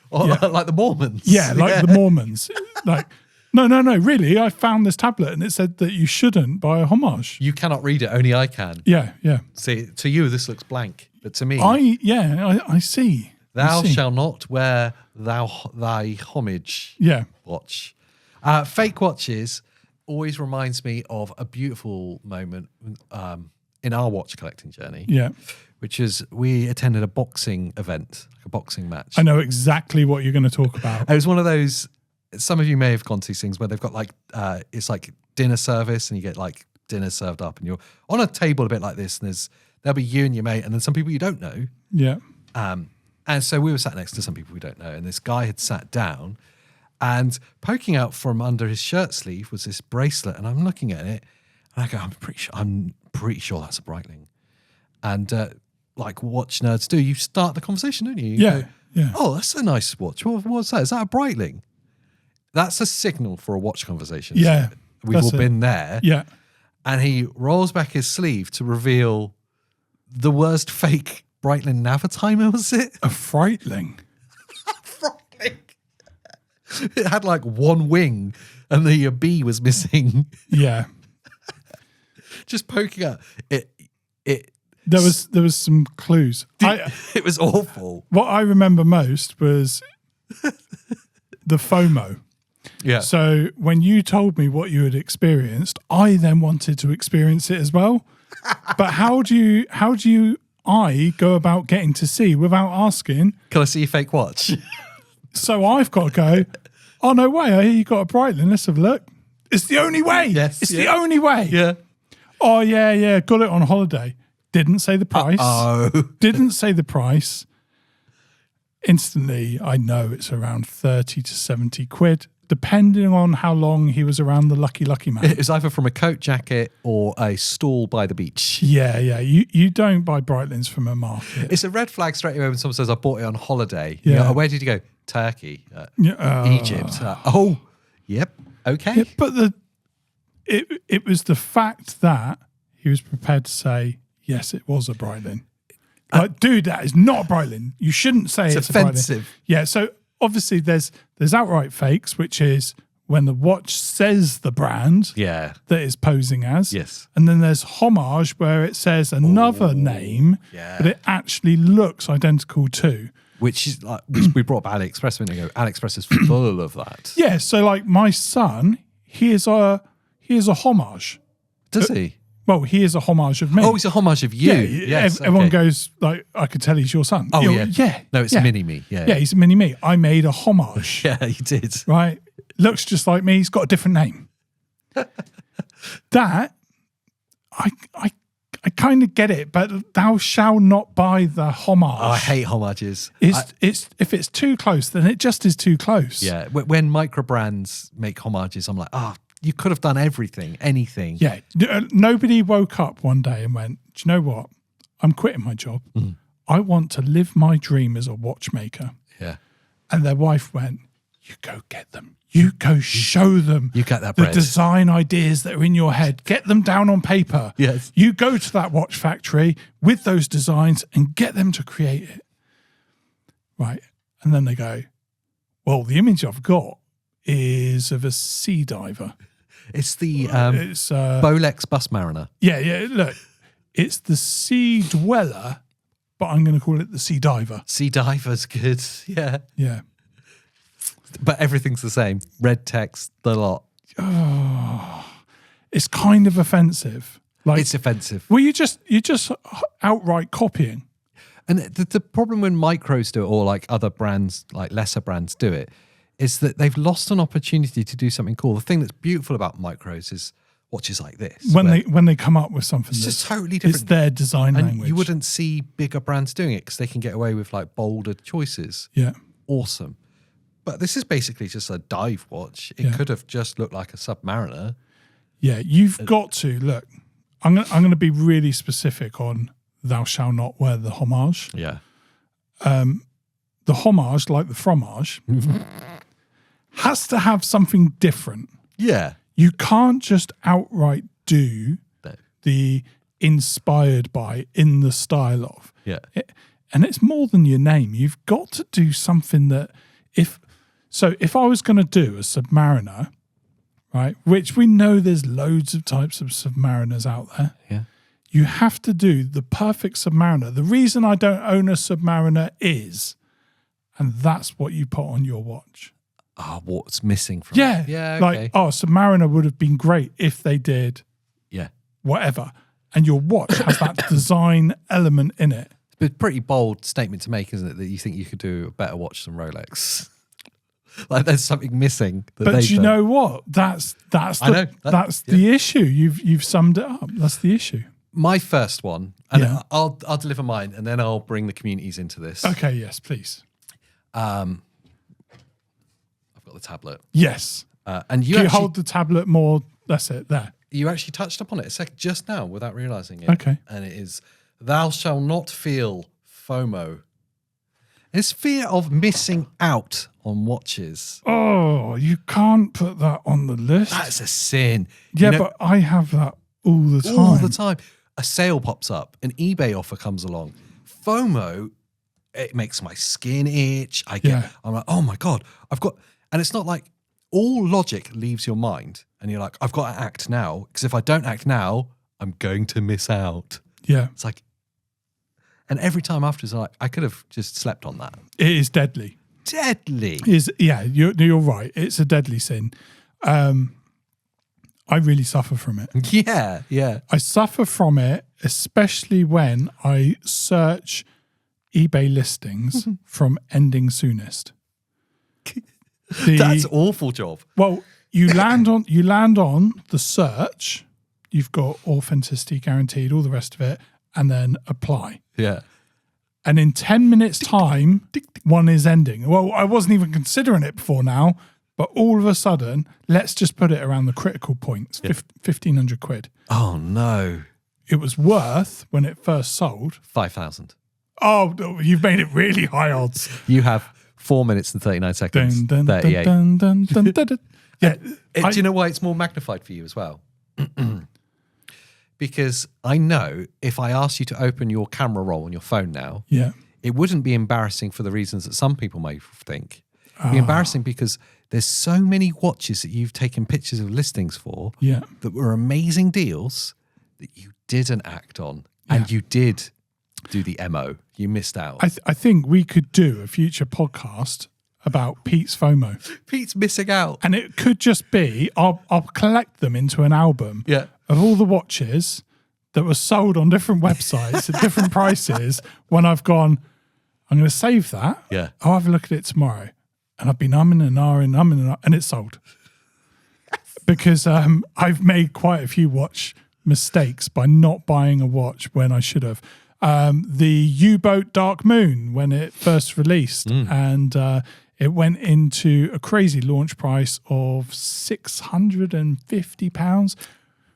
Or like the Mormons. Yeah, like the Mormons. Like, no, really, I found this tablet and it said that you shouldn't buy a homage. You cannot read it, only I can. Yeah. See, to you, this looks blank, but to me... I see. Thou shalt not wear thy homage watch. Fake watches always reminds me of a beautiful moment in our watch collecting journey. Yeah. Which is, we attended a boxing event, like a boxing match. I know exactly what you're going to talk about. It was one of those, some of you may have gone to these things where they've got like, it's like dinner service and you get like dinner served up and you're on a table a bit like this and there'll be you and your mate and then some people you don't know. Yeah. And so we were sat next to some people we don't know, and this guy had sat down, and poking out from under his shirt sleeve was this bracelet, and I'm looking at it, and I go, I'm pretty sure that's a Breitling. And like watch nerds do, you start the conversation, don't you? You go, oh, that's a nice watch. What's that? Is that a Breitling? That's a signal for a watch conversation. Yeah. We've all been there. Yeah. And he rolls back his sleeve to reveal the worst fake Breitling Navitimer, was it? A Breitling. Breitling. It had like one wing and the bee was missing. Yeah. Just poking out. There was some clues. It was awful. What I remember most was the FOMO. Yeah. So when you told me what you had experienced, I then wanted to experience it as well. But how do I go about getting to see without asking? Can I see your fake watch? So I've got to go, oh, no way. I hear you got a Breitling. Let's have a look. It's the only way. Yes. It's the only way. Yeah. Oh, yeah. Got it on holiday. Didn't say the price. Didn't say the price. Instantly, I know it's around 30 to 70 quid, depending on how long he was around the lucky man. It was either from a coat jacket or a stall by the beach. Yeah. You don't buy Breitlings from a market. It's a red flag straight away when someone says, I bought it on holiday. Yeah. You go, oh, where did you go? Turkey. Egypt. Oh, yep. Okay. Yeah, but it was the fact that he was prepared to say, yes, it was a Breitling. Like, dude, that is not a Breitling. You shouldn't say it's offensive. A Breitling. Yeah, so obviously there's outright fakes, which is when the watch says the brand that is posing as. Yes. And then there's homage where it says another name, but it actually looks identical to. Which is like, we brought up AliExpress a minute ago. AliExpress is full of that. Yeah, so like my son, he is a homage. Does he? Well, he is a homage of me. Oh, he's a homage of you. Yeah, yes, everyone goes like, I could tell he's your son. Oh, yeah. Yeah. No, it's a mini me. Yeah. Yeah, he's a mini me. I made a homage. Yeah, you did. Right? Looks just like me. He's got a different name. That, I kind of get it, but thou shalt not buy the homage. Oh, I hate homages. It's if it's too close, then it just is too close. Yeah. When micro brands make homages, I'm like, you could have done everything, anything. Yeah. Nobody woke up one day and went, do you know what? I'm quitting my job. Mm. I want to live my dream as a watchmaker. Yeah. And their wife went, you go get them. You go show them. You get that the bread. Design ideas that are in your head. Get them down on paper. Yes. You go to that watch factory with those designs and get them to create it. Right. And then they go, well, the image I've got is of a sea diver. It's the It's Bolex Bus Mariner. yeah. Look, it's the Sea Dweller, but I'm going to call it the Sea Diver. Sea Diver's good, yeah. Yeah. But everything's the same. Red text, the lot. Oh, it's kind of offensive. Like, It's offensive. well, you're just outright copying. And the problem when micros do it, or like other brands, like lesser brands do it, is that they've lost an opportunity to do something cool. The thing that's beautiful about micros is watches like this. When they come up with something it's that's just totally different. It's their design and language. you wouldn't see bigger brands doing it because they can get away with like bolder choices. Yeah. Awesome. But this is basically just a dive watch. It could have just looked like a Submariner. Yeah, you've got to look. I'm going to be really specific on thou shalt not wear the homage. Yeah. The homage, like the fromage, has to have something different. Yeah. You can't just outright do No. the inspired by, in the style of. Yeah. And it's more than your name. You've got to do something that if I was going to do a Submariner, right, which we know there's loads of types of Submariners out there. Yeah. You have to do the perfect Submariner. The reason I don't own a Submariner is, and that's what you put on your watch. Oh, what's missing from Yeah. it? Yeah. Like, Okay. Submariner would have been great if they did Yeah. whatever. And your watch has that design element in it. It's a pretty bold statement to make, isn't it? That you think you could do a better watch than Rolex. Like there's something missing. But you know what? That's the issue. You've summed it up. That's the issue. My first one, and Yeah. I'll deliver mine, and then I'll bring the communities into this. Okay, yes, please. I've got the tablet, Yes. and you Can you actually, hold the tablet more? That's it, there. you actually touched upon it a second just now without realizing it. Okay. And it is, thou shalt not feel FOMO. It's fear of missing out on watches. Oh, you can't put that on the list. That's a sin. Yeah, You know, but I have that all the time. all the time. A sale pops up, an eBay offer comes along. FOMO, it makes my skin itch. I'm like, oh my God, and it's not like all logic leaves your mind and you're like, I've got to act now because if I don't act now, I'm going to miss out. Yeah. It's like, and every time afterwards, I'm like, I could have just slept on that. It is deadly. Deadly. You're right. It's a deadly sin. I really suffer from it. Yeah, yeah. I suffer from it, especially when I search eBay listings from ending soonest. That's awful job. Well, you land on the search. You've got authenticity guaranteed, all the rest of it, and then apply. Yeah. And in 10 minutes' time, one is ending. Well, I wasn't even considering it before now, but all of a sudden, let's just put it around the critical points, 1,500 quid. Oh no. It was worth, when it first sold, 5,000. Oh, you've made it really high odds. You have 4 minutes and 39 seconds. 38. Yeah. Do you know why it's more magnified for you as well? Because I know if I asked you to open your camera roll on your phone now, Yeah. it wouldn't be embarrassing for the reasons that some people may think. It'd be embarrassing because there's so many watches that you've taken pictures of listings for that were amazing deals that you didn't act on. And you did do the MO. You missed out. I think we could do a future podcast about Pete's FOMO. Pete's missing out. And it could just be, I'll collect them into an album of all the watches that were sold on different websites at different prices when I've gone, I'm going to save that. Yeah. I'll have a look at it tomorrow. And I've been umming and ahhing, and it's sold. Because I've made quite a few watch mistakes by not buying a watch when I should have. The U-Boat Dark Moon, when it first released, and it went into a crazy launch price of £650,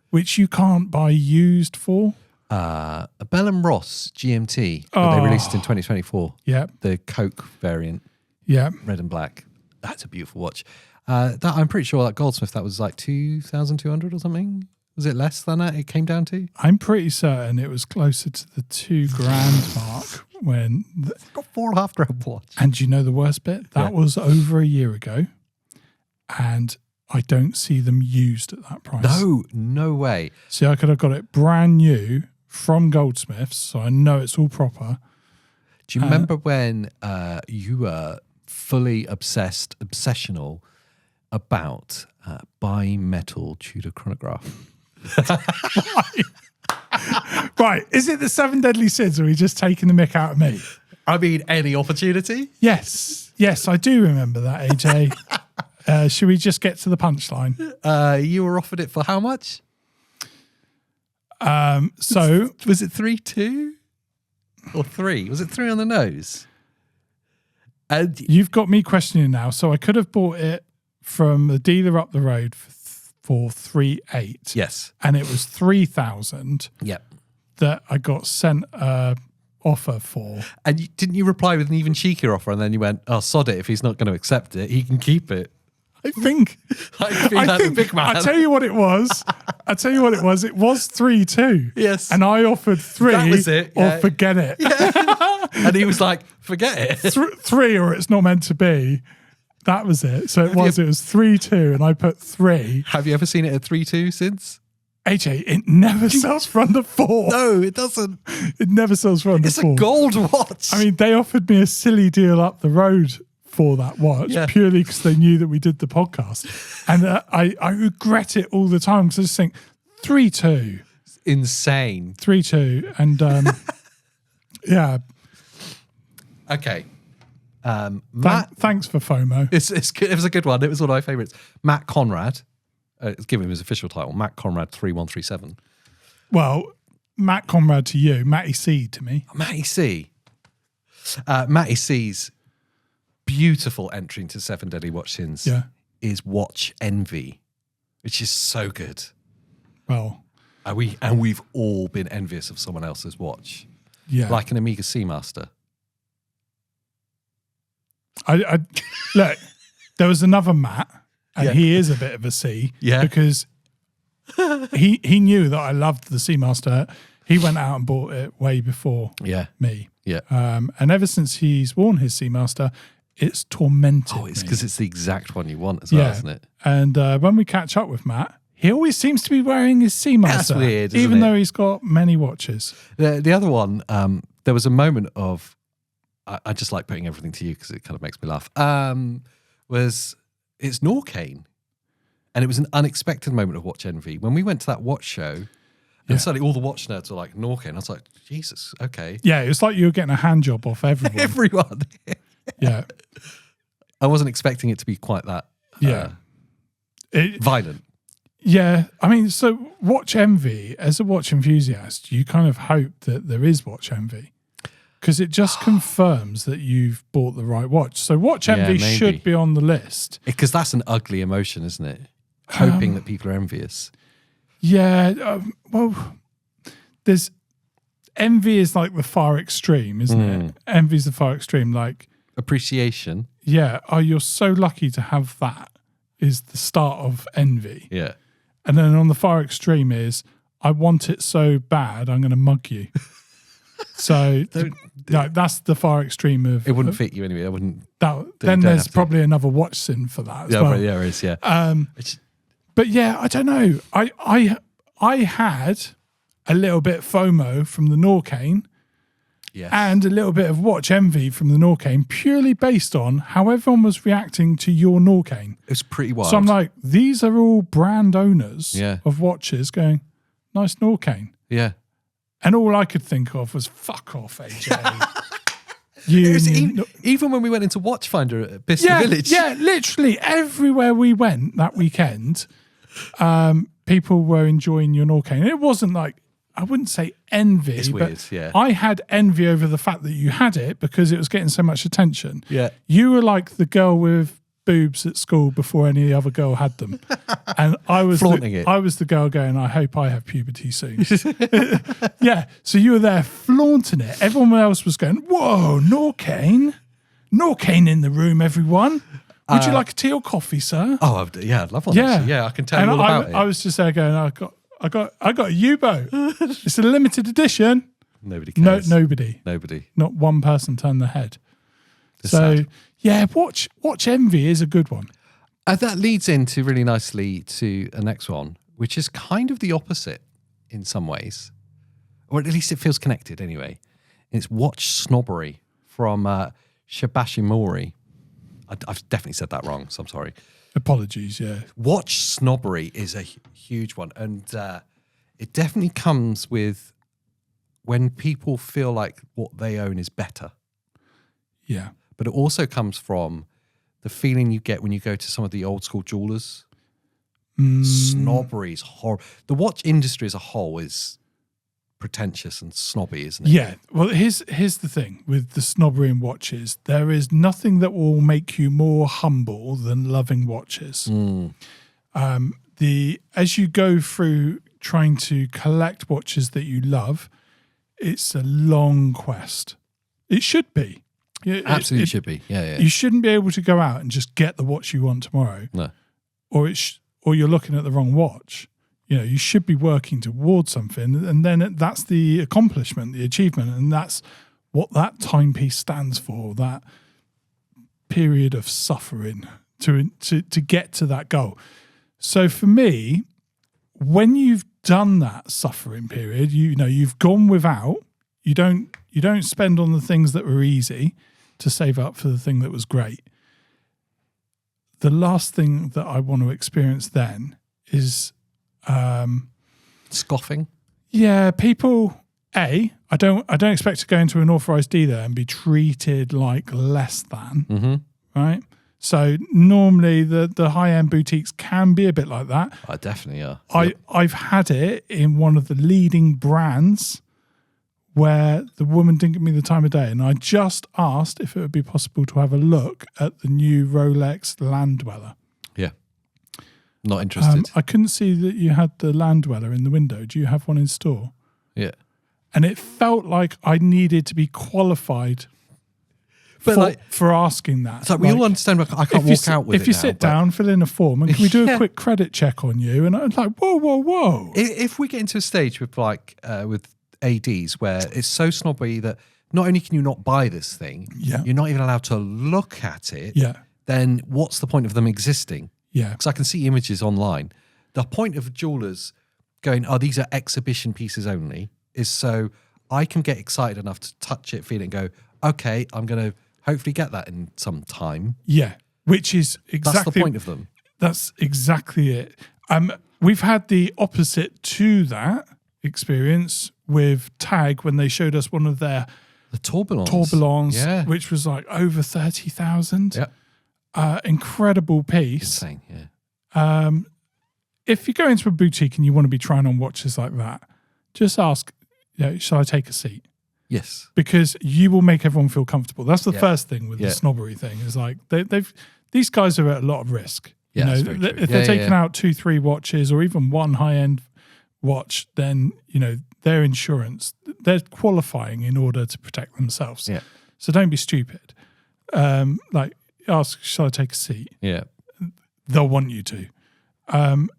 which you can't buy used for. A Bell & Ross GMT that they released in 2024. Yeah. The Coke variant. Yeah. Red and black. That's a beautiful watch. That I'm pretty sure that Goldsmith, that was like 2,200 or something. Was it less than that it came down to? I'm pretty certain it was closer to the £2,000 mark when... It's got 4.5 grand watch. And you know the worst bit? That was over a year ago. and I don't see them used at that price. No way. See, I could have got it brand new from Goldsmiths, so I know it's all proper. Do you remember when you were fully obsessional about bimetal Tudor chronograph? Right, is it the 7 deadly sins, or are you just taking the mick out of me? I mean, any opportunity? Yes, I do remember that, AJ. Should we just get to the punchline? You were offered it for how much? So was it 3.2 or 3? Was it 3 on the nose? And you've got me questioning now. So I could have bought it from the dealer up the road for 3.8. yes, And it was 3,000 yep. that I got sent a offer for. And didn't you reply with an even cheekier offer? And then you went, "Oh, sod it! If he's not going to accept it, he can keep it." I think the big man. I tell you what it was. It was 3.2. Yes. And I offered 3. That was it, yeah. Or forget it. And he was like, "Forget it." 3 or it's not meant to be. That was it. So it was 3.2 and I put 3. Have you ever seen it at 3.2 since? AJ, it never sells for under 4. No, it doesn't. It never sells for under 4. It's a gold watch. I mean, they offered me a silly deal up the road for that watch purely because they knew that we did the podcast. And I regret it all the time because I just think 3.2. It's insane. 3.2. And yeah. Okay. Matt, thanks for FOMO. it's good. It was a good one. It was one of my favourites. Matt Conrad. Let's give him his official title. Matt Conrad 3137. Well, Matt Conrad to you, Matty C to me. Matty C. Matty C's beautiful entry into 7 Deadly Watch Sins is Watch Envy, which is so good. Well, and we've all been envious of someone else's watch. Yeah. Like an Amiga Seamaster. I look, there was another Matt, and he is a bit of a C. Yeah. Because he knew that I loved the Seamaster. He went out and bought it way before me. Yeah. And ever since he's worn his Seamaster, it's tormented Oh, it's me. because it's the exact one you want as well, isn't it? And when we catch up with Matt, he always seems to be wearing his Seamaster. That's weird, isn't even it? though he's got many watches. The other one, there was a moment of, I just like putting everything to you because it kind of makes me laugh, it's Norcane. And it was an unexpected moment of watch envy. When we went to that watch show, and suddenly all the watch nerds were like, Norcane. I was like, Jesus, okay. Yeah, it was like you were getting a hand job off everyone. Everyone. Yeah. I wasn't expecting it to be quite that violent. Yeah. I mean, so watch envy, as a watch enthusiast, you kind of hope that there is watch envy because it just confirms that you've bought the right watch. So watch envy should be on the list. Because that's an ugly emotion, isn't it? Hoping that people are envious. Yeah. Well, there's envy is like the far extreme, isn't it? Envy is the far extreme. Like appreciation. Yeah. Oh, you're so lucky to have that is the start of envy. Yeah. And then on the far extreme is, I want it so bad, I'm going to mug you. So that's the far extreme of... It wouldn't fit you anyway. I wouldn't... Then there's probably another watch sin for that as well. But there is, yeah. But yeah, I don't know. I had a little bit FOMO from the Norcane and a little bit of watch envy from the Norcane purely based on how everyone was reacting to your Norcane. It's pretty wild. So I'm like, these are all brand owners of watches going, nice Norcane. Yeah. And all I could think of was, fuck off, AJ. Even when we went into Watchfinder at Bicester Village. Yeah, literally everywhere we went that weekend, people were enjoying your Norcane. And it wasn't like, I wouldn't say envy. It's weird, yeah. I had envy over the fact that you had it because it was getting so much attention. Yeah. You were like the girl with boobs at school before any other girl had them. And I was flaunting it. I was the girl going, I hope I have puberty soon. Yeah. So you were there flaunting it. Everyone else was going, whoa, Norcane. Norcane in the room, everyone. Would you like a tea or coffee, sir? Oh, I'd love one. Actually. Yeah, I can tell you all about it. I was just there going, I got a U-boat. It's a limited edition. Nobody cares. Nobody. Not one person turned their head. It's sad. Yeah, watch envy is a good one. That leads into really nicely to the next one, which is kind of the opposite in some ways, or at least it feels connected anyway. It's watch snobbery from Shibashimori. I've definitely said that wrong, so I'm sorry. Apologies, yeah. Watch snobbery is a huge one, and it definitely comes with when people feel like what they own is better. Yeah. But it also comes from the feeling you get when you go to some of the old school jewelers. Snobbery is horrible. The watch industry as a whole is pretentious and snobby, isn't it? Yeah. Well, here's the thing with the snobbery in watches. There is nothing that will make you more humble than loving watches. As you go through trying to collect watches that you love, it's a long quest. It should be. Absolutely should be. Yeah. You shouldn't be able to go out and just get the watch you want tomorrow. No. Or you're looking at the wrong watch. You should be working towards something, and then that's the accomplishment, the achievement, and that's what that timepiece stands for, that period of suffering to get to that goal. So for me, when you've done that suffering period, you've gone without, you don't spend on the things that were easy to save up for the thing that was great. The last thing that I want to experience then is scoffing. Yeah, people. I don't expect to go into an authorized dealer and be treated like less than. Right. So normally the high end boutiques can be a bit like that. I definitely are. I've had it in one of the leading brands where the woman didn't give me the time of day, and I just asked if it would be possible to have a look at the new Rolex Land Dweller. Yeah. Not interested. I couldn't see that you had the Land Dweller in the window. Do you have one in store? Yeah. And it felt like I needed to be qualified for asking that. It's like we all understand I can't walk out with it. If you sit down, fill in a form, and can we do a quick credit check on you? And I was like, whoa. If we get into a stage with with ADs where it's so snobby that not only can you not buy this thing, you're not even allowed to look at it, then what's the point of them existing? Yeah. Because I can see images online. The point of jewelers going, these are exhibition pieces only, is so I can get excited enough to touch it, feel it, and go, okay, I'm going to hopefully get that in some time. Yeah, which is exactly... That's the point of them. That's exactly it. We've had the opposite to that experience with Tag when they showed us one of their... The tourbillons, which was like over 30,000. Yeah. Incredible piece. Insane, yeah. If you go into a boutique and you want to be trying on watches like that, just ask, shall I take a seat? Yes. Because you will make everyone feel comfortable. That's the first thing with the snobbery thing. Is like these guys are at a lot of risk. Yeah, if they're taking out 2-3 watches or even one high-end watch, then their insurance, they're qualifying in order to protect themselves. Yeah. So don't be stupid. Ask, shall I take a seat? Yeah. They'll want you to. And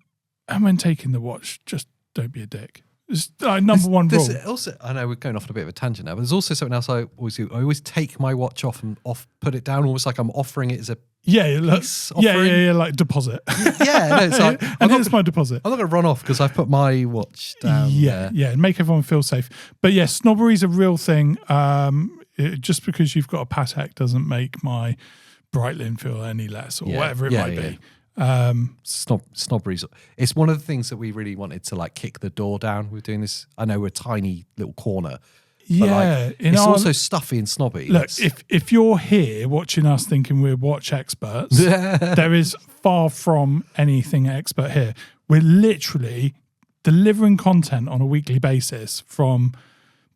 when taking the watch, just don't be a dick. It's number one rule. Also, I know we're going off on a bit of a tangent now, but there's also something else I always do. I always take my watch off and put it down, almost like I'm offering it as a peace offering. Like deposit. It's like here's my deposit. I'm not going to run off because I've put my watch down. And make everyone feel safe. But snobbery is a real thing. Just because you've got a Patek doesn't make my Breitling feel any less, or whatever it might be. Snobbery. It's one of the things that we really wanted to like kick the door down with doing this. I know we're a tiny little corner. Yeah, it's also stuffy and snobby. Look, if you're here watching us thinking we're watch experts, there is far from anything expert here. We're literally delivering content on a weekly basis from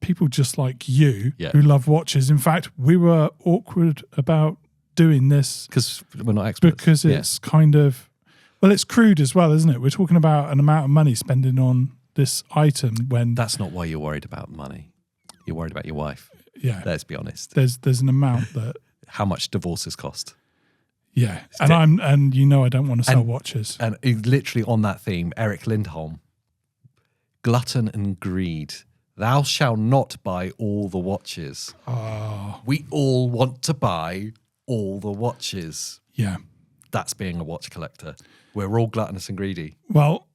people just like you who love watches. In fact, we were awkward about doing this because we're not experts. Because it's kind of, it's crude as well, isn't it? We're talking about an amount of money spending on this item when... That's not why you're worried about money. You're worried about your wife. Yeah. Let's be honest. There's an amount that... How much divorces cost. Yeah. I don't want to sell watches. And literally on that theme, Eric Lindholm, glutton and greed. Thou shalt not buy all the watches. Oh. We all want to buy all the watches. Yeah. That's being a watch collector. We're all gluttonous and greedy. Well,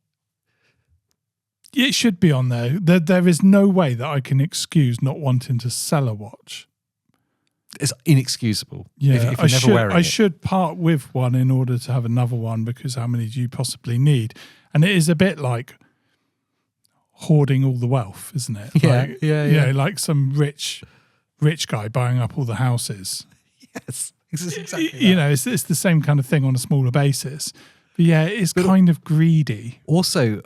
it should be on there. There is no way that I can excuse not wanting to sell a watch. It's inexcusable. Yeah, if you're never wearing I it. should part with one in order to have another one, because how many do you possibly need? And it is a bit like hoarding all the wealth, isn't it? Yeah, like, yeah. You know, like some rich guy buying up all the houses. Yes, it's exactly You that. know, it's the same kind of thing on a smaller basis. But yeah, it is kind of greedy. Also,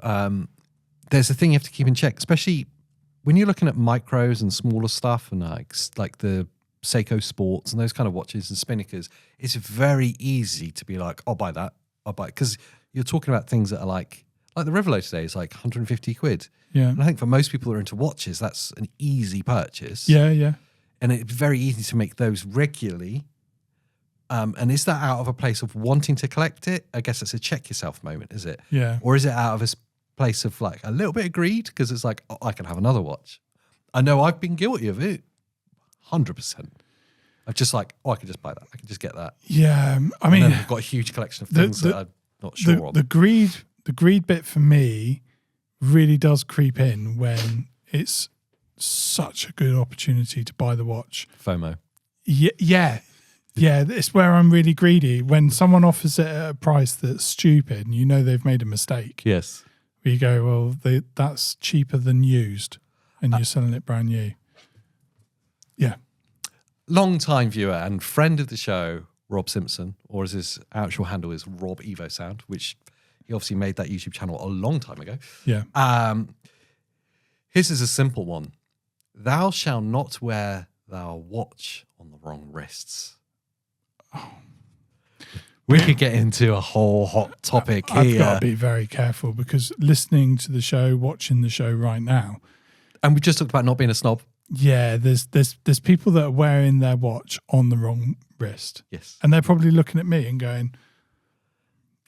there's a thing you have to keep in check, especially when you're looking at micros and smaller stuff and like the Seiko Sports and those kind of watches and Spinnakers. It's very easy to be like, I'll buy that. I'll buy it. Because you're talking about things that are like the Revelo today is like 150 quid. Yeah. And I think for most people that are into watches, that's an easy purchase. Yeah. And it's very easy to make those regularly. And is that out of a place of wanting to collect it? I guess it's a check yourself moment, is it? Yeah. Or is it out of a place of like a little bit of greed? Because it's like, oh, I can have another watch. I know I've been guilty of it. 100%. I'm just like, I can just buy that. I can just get that. Yeah. I And mean, then I've got a huge collection of things that I'm not sure of. The greed bit for me really does creep in when it's such a good opportunity to buy the watch. FOMO. Yeah. It's where I'm really greedy. When someone offers it at a price that's stupid and you know they've made a mistake. Yes. Where you go, well, that's cheaper than used, and you're selling it brand new. Yeah. Long-time viewer and friend of the show, Rob Simpson, or as his actual handle is Rob Evo Sound, which he obviously made that YouTube channel a long time ago. Yeah. His is a simple one. Thou shalt not wear thy watch on the wrong wrists. We could get into a whole hot topic I've here. got to be very careful, because listening to the show, watching the show right now, And we just talked about not being a snob. yeah, there's people that are wearing their watch on the wrong wrist. Yes. And they're probably looking at me and going,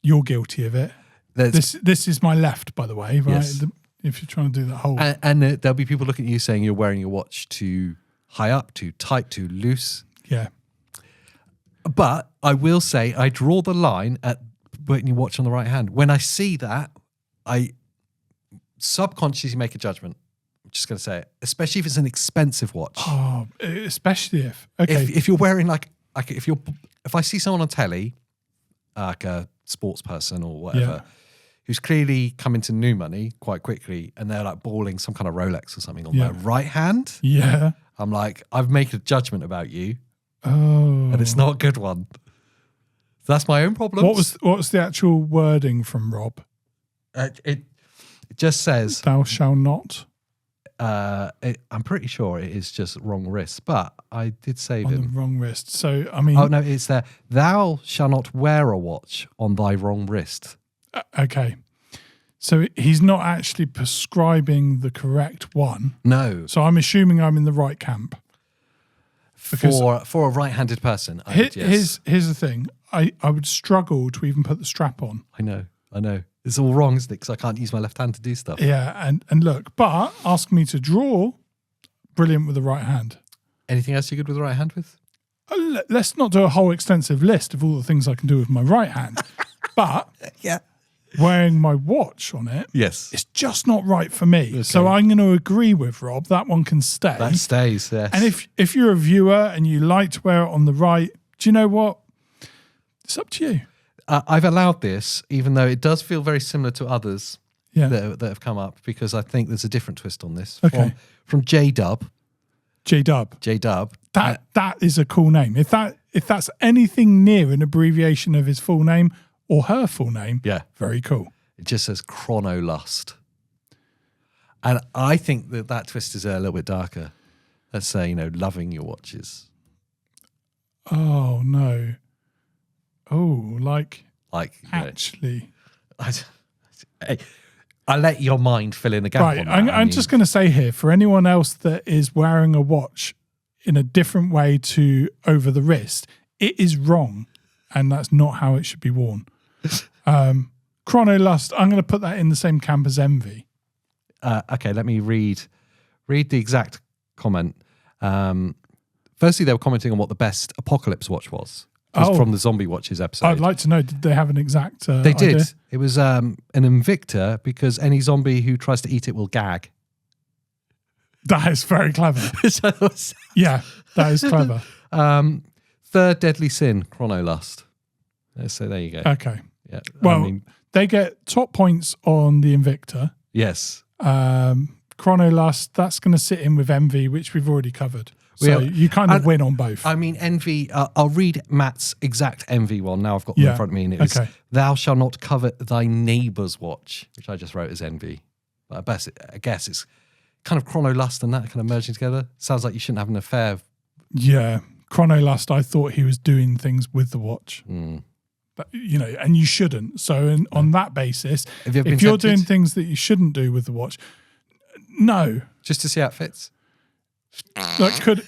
you're guilty of it. This is my left, by the way, right? Yes. If you're trying to do that whole... And there'll be people looking at you saying you're wearing your watch too high up, too tight, too loose. Yeah. But I will say I draw the line at putting your watch on the right hand. When I see that, I subconsciously make a judgment. I'm just going to say it, especially if it's an expensive watch. Oh, especially if... Okay. If you're wearing if I see someone on telly, like a sports person or whatever, who's clearly come into new money quite quickly, and they're like balling some kind of Rolex or something on their right hand, Yeah. I'm like, I've made a judgment about you, Oh. and it's not a good one. That's my own problem. What was the actual wording from Rob? It just says, Thou shalt not I'm pretty sure it is just wrong wrist, but I did save on the him. wrong wrist. So, I mean... Oh, no, it's there. Thou shalt not wear a watch on thy wrong wrist. Okay. So he's not actually prescribing the correct one. No. So I'm assuming I'm in the right camp. For a right-handed person, I would, yes. Here's the thing. I would struggle to even put the strap on. I know. It's all wrong, isn't it? Because I can't use my left hand to do stuff. Yeah, and look, but ask me to draw, brilliant with the right hand. Anything else you're good with the right hand with? Let's not do a whole extensive list of all the things I can do with my right hand. But Yeah. wearing my watch on it, Yes. it's just not right for me. So I'm going to agree with Rob. That one can stay. That stays, yes. And if you're a viewer and you like to wear it on the right, do you know what? It's up to you. I've allowed this, even though it does feel very similar to others Yeah. that have come up, because I think there's a different twist on this. Okay. From J-Dub. J-Dub. J-Dub. That is a cool name. If that's anything near an abbreviation of his full name or her full name, Yeah. very cool. It just says Chronolust. And I think that twist is a little bit darker. Let's say, loving your watches. Oh no. Oh, like actually. I let your mind fill in the gap. Right. On that. I'm just going to say here, for anyone else that is wearing a watch in a different way to over the wrist, it is wrong. And that's not how it should be worn. Chronolust, I'm going to put that in the same camp as envy. Okay, let me read the exact comment. Firstly, they were commenting on what the best Apocalypse watch was. was from the Zombie Watches episode. I'd like to know, did they have an exact They did. idea? It was an Invicta because any zombie who tries to eat it will gag. That is very clever. Yeah, that is clever. Third deadly sin, chronolust. So there you go. Okay. Yeah. Well, they get top points on the Invicta. Yes. Chronolust, that's going to sit in with envy, which we've already covered. So you kind of win on both. I mean, envy, I'll read Matt's exact envy one. Now I've got one in front of me. And it was, thou shalt not covet thy neighbour's watch, which I just wrote as envy. But I guess it's kind of chronolust and that kind of merging together. Sounds like you shouldn't have an affair. Yeah. Chronolust, I thought he was doing things with the watch. But, and you shouldn't. So on that basis, if you're doing things that you shouldn't do with the watch, no. Just to see how it fits? Like, could...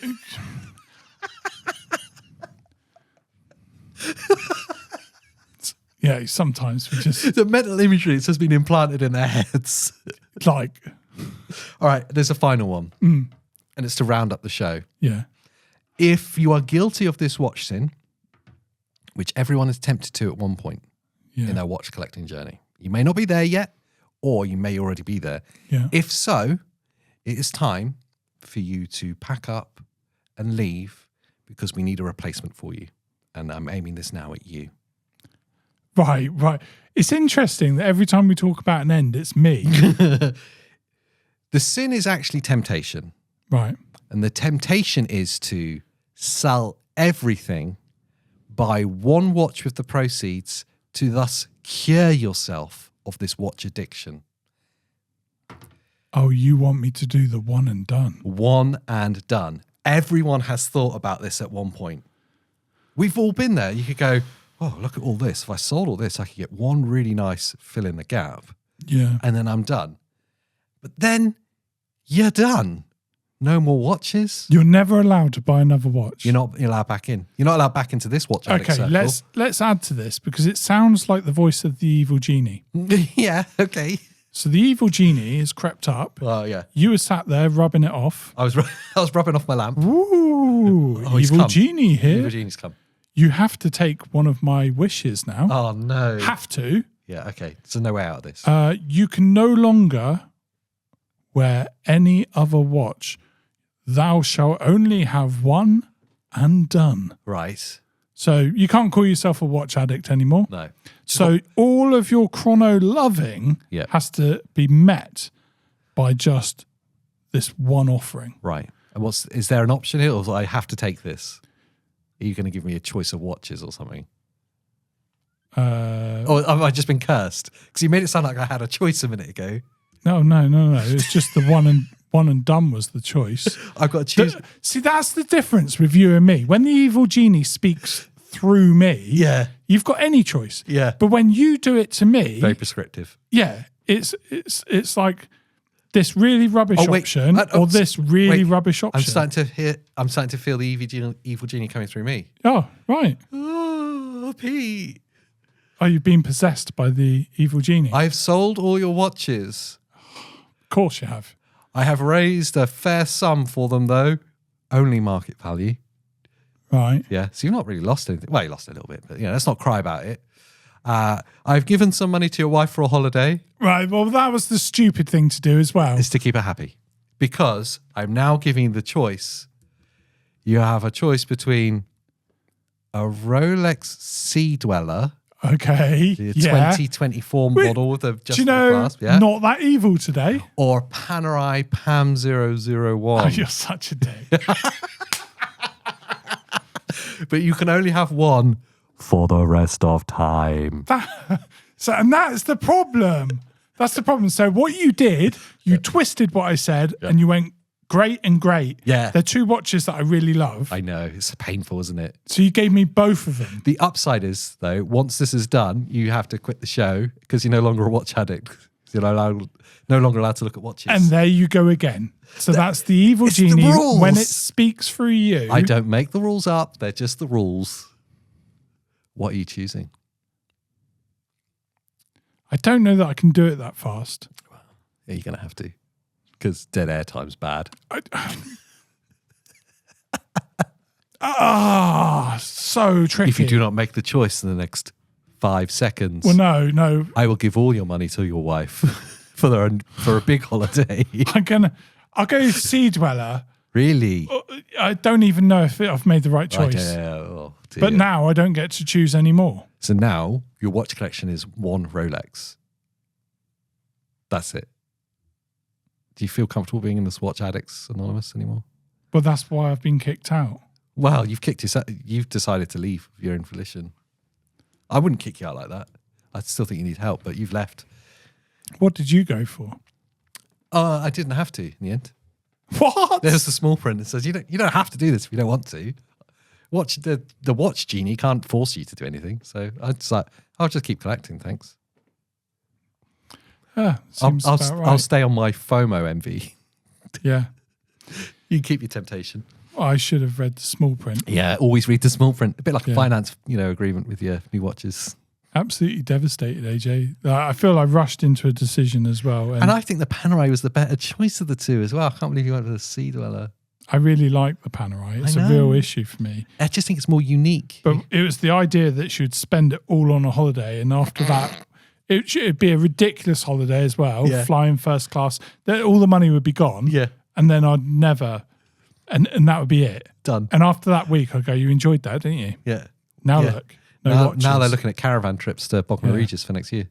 Yeah, sometimes we just... The mental imagery, it's just been implanted in their heads. Like... All right, there's a final one. And it's to round up the show. Yeah. If you are guilty of this watch sin, which everyone is tempted to at one point in their watch collecting journey, you may not be there yet, or you may already be there. Yeah. If so, it is time for you to pack up and leave because we need a replacement for you. And I'm aiming this now at you. Right. It's interesting that every time we talk about an end, it's me. The sin is actually temptation. Right. And the temptation is to sell everything, buy one watch with the proceeds to thus cure yourself of this watch addiction. Oh, you want me to do the one and done? One and done. Everyone has thought about this at one point. We've all been there. You could go, oh, look at all this. If I sold all this, I could get one really nice fill in the gap. Yeah. And then I'm done. But then you're done. No more watches. You're never allowed to buy another watch. You're not allowed back in. You're not allowed back into this watch addict circle. let's add to this because it sounds like the voice of the evil genie. Yeah, okay. So the evil genie has crept up. Well, yeah. You were sat there rubbing it off. I was rubbing off my lamp. Ooh, he's evil come. genie here. Evil genie's come. You have to take one of my wishes now. Oh, no. Have to. Yeah, okay. So no way out of this. You can no longer wear any other watch. Thou shalt only have one and done. Right. So you can't call yourself a watch addict anymore. No. So all of your chrono loving has to be met by just this one offering. Right. And is there an option here, or do I have to take this? Are you going to give me a choice of watches or something? Or have I just been cursed? Because you made it sound like I had a choice a minute ago. No. It's just the one and done was the choice. I've got to choose. See, that's the difference with you and me. When the evil genie speaks through me, you've got any choice. Yeah. But when you do it to me, Very prescriptive. Yeah, it's like this really rubbish option or this really rubbish option. I'm starting to feel the evil genie coming through me. Oh, right. Oh, Pete. Are you being possessed by the evil genie? I've sold all your watches. Of course you have. I have raised a fair sum for them, though. Only market value. Right. Yeah. So you've not really lost anything. Well, you lost a little bit, but let's not cry about it. I've given some money to your wife for a holiday. Right. Well, that was the stupid thing to do as well. Is to keep her happy. Because I'm now giving you the choice. You have a choice between a Rolex Sea Dweller. Okay. The 2024 model with the adjustable clasp. Yeah. Not that evil today. Or Panerai PAM 001. Oh, you're such a dick. But you can only have one for the rest of time. And that's the problem. That's the problem. So what you did, you twisted what I said and you went great and great. Yeah. They're two watches that I really love. I know. It's painful, isn't it? So you gave me both of them. The upside is, though, once this is done, you have to quit the show because you're no longer a watch addict. You're no longer allowed to look at watches. And there you go again. So that's the evil genie when it speaks through you. I don't make the rules up. They're just the rules. What are you choosing? I don't know that I can do it that fast. Yeah, you're going to have to. Because dead air time's bad. So tricky. If you do not make the choice in the next 5 seconds, Well, no. I will give all your money to your wife for a big holiday. I'll go Sea Dweller. Really? I don't even know if I've made the right choice. But now I don't get to choose anymore. So now your watch collection is one Rolex. That's it. Do you feel comfortable being in this Watch Addicts Anonymous anymore? Well, that's why I've been kicked out. Well, you've decided to leave of your own volition. I wouldn't kick you out like that. I still think you need help, but you've left. What did you go for? I didn't have to in the end. What? There's the small print that says you don't have to do this if you don't want to. Watch the watch genie can't force you to do anything. So I'll just keep collecting, thanks. I'll stay on my FOMO MV. Yeah. You keep your temptation. I should have read the small print. Yeah, always read the small print. A bit like a finance, agreement with your new watches. Absolutely devastated, AJ. I feel I rushed into a decision as well. And I think the Panerai was the better choice of the two as well. I can't believe you went with the Sea Dweller. I really like the Panerai. It's a real issue for me. I just think it's more unique. But it was the idea that she would spend it all on a holiday, and after that, it'd be a ridiculous holiday as well, flying first class. All the money would be gone. Yeah. And then I'd never, and that would be it. Done. And after that week, I'd go, you enjoyed that, didn't you? Yeah. Now look. Now they're looking at caravan trips to Bognor Regis for next year.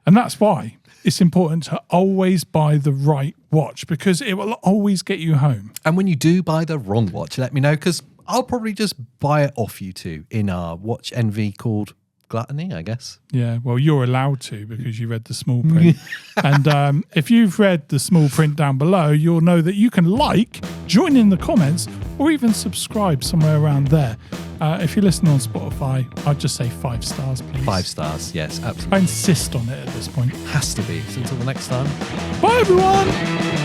And that's why it's important to always buy the right watch, because it will always get you home. And when you do buy the wrong watch, let me know, because I'll probably just buy it off you two in our watch envy called Gluttony, I guess. Yeah, well, you're allowed to because you read the small print. And if you've read the small print down below, you'll know that you can join in the comments, or even subscribe somewhere around there. If you're listening on Spotify, I'd just say 5 stars, please. 5 stars, yes, absolutely. I insist on it at this point. Has to be. So until the next time. Bye, everyone!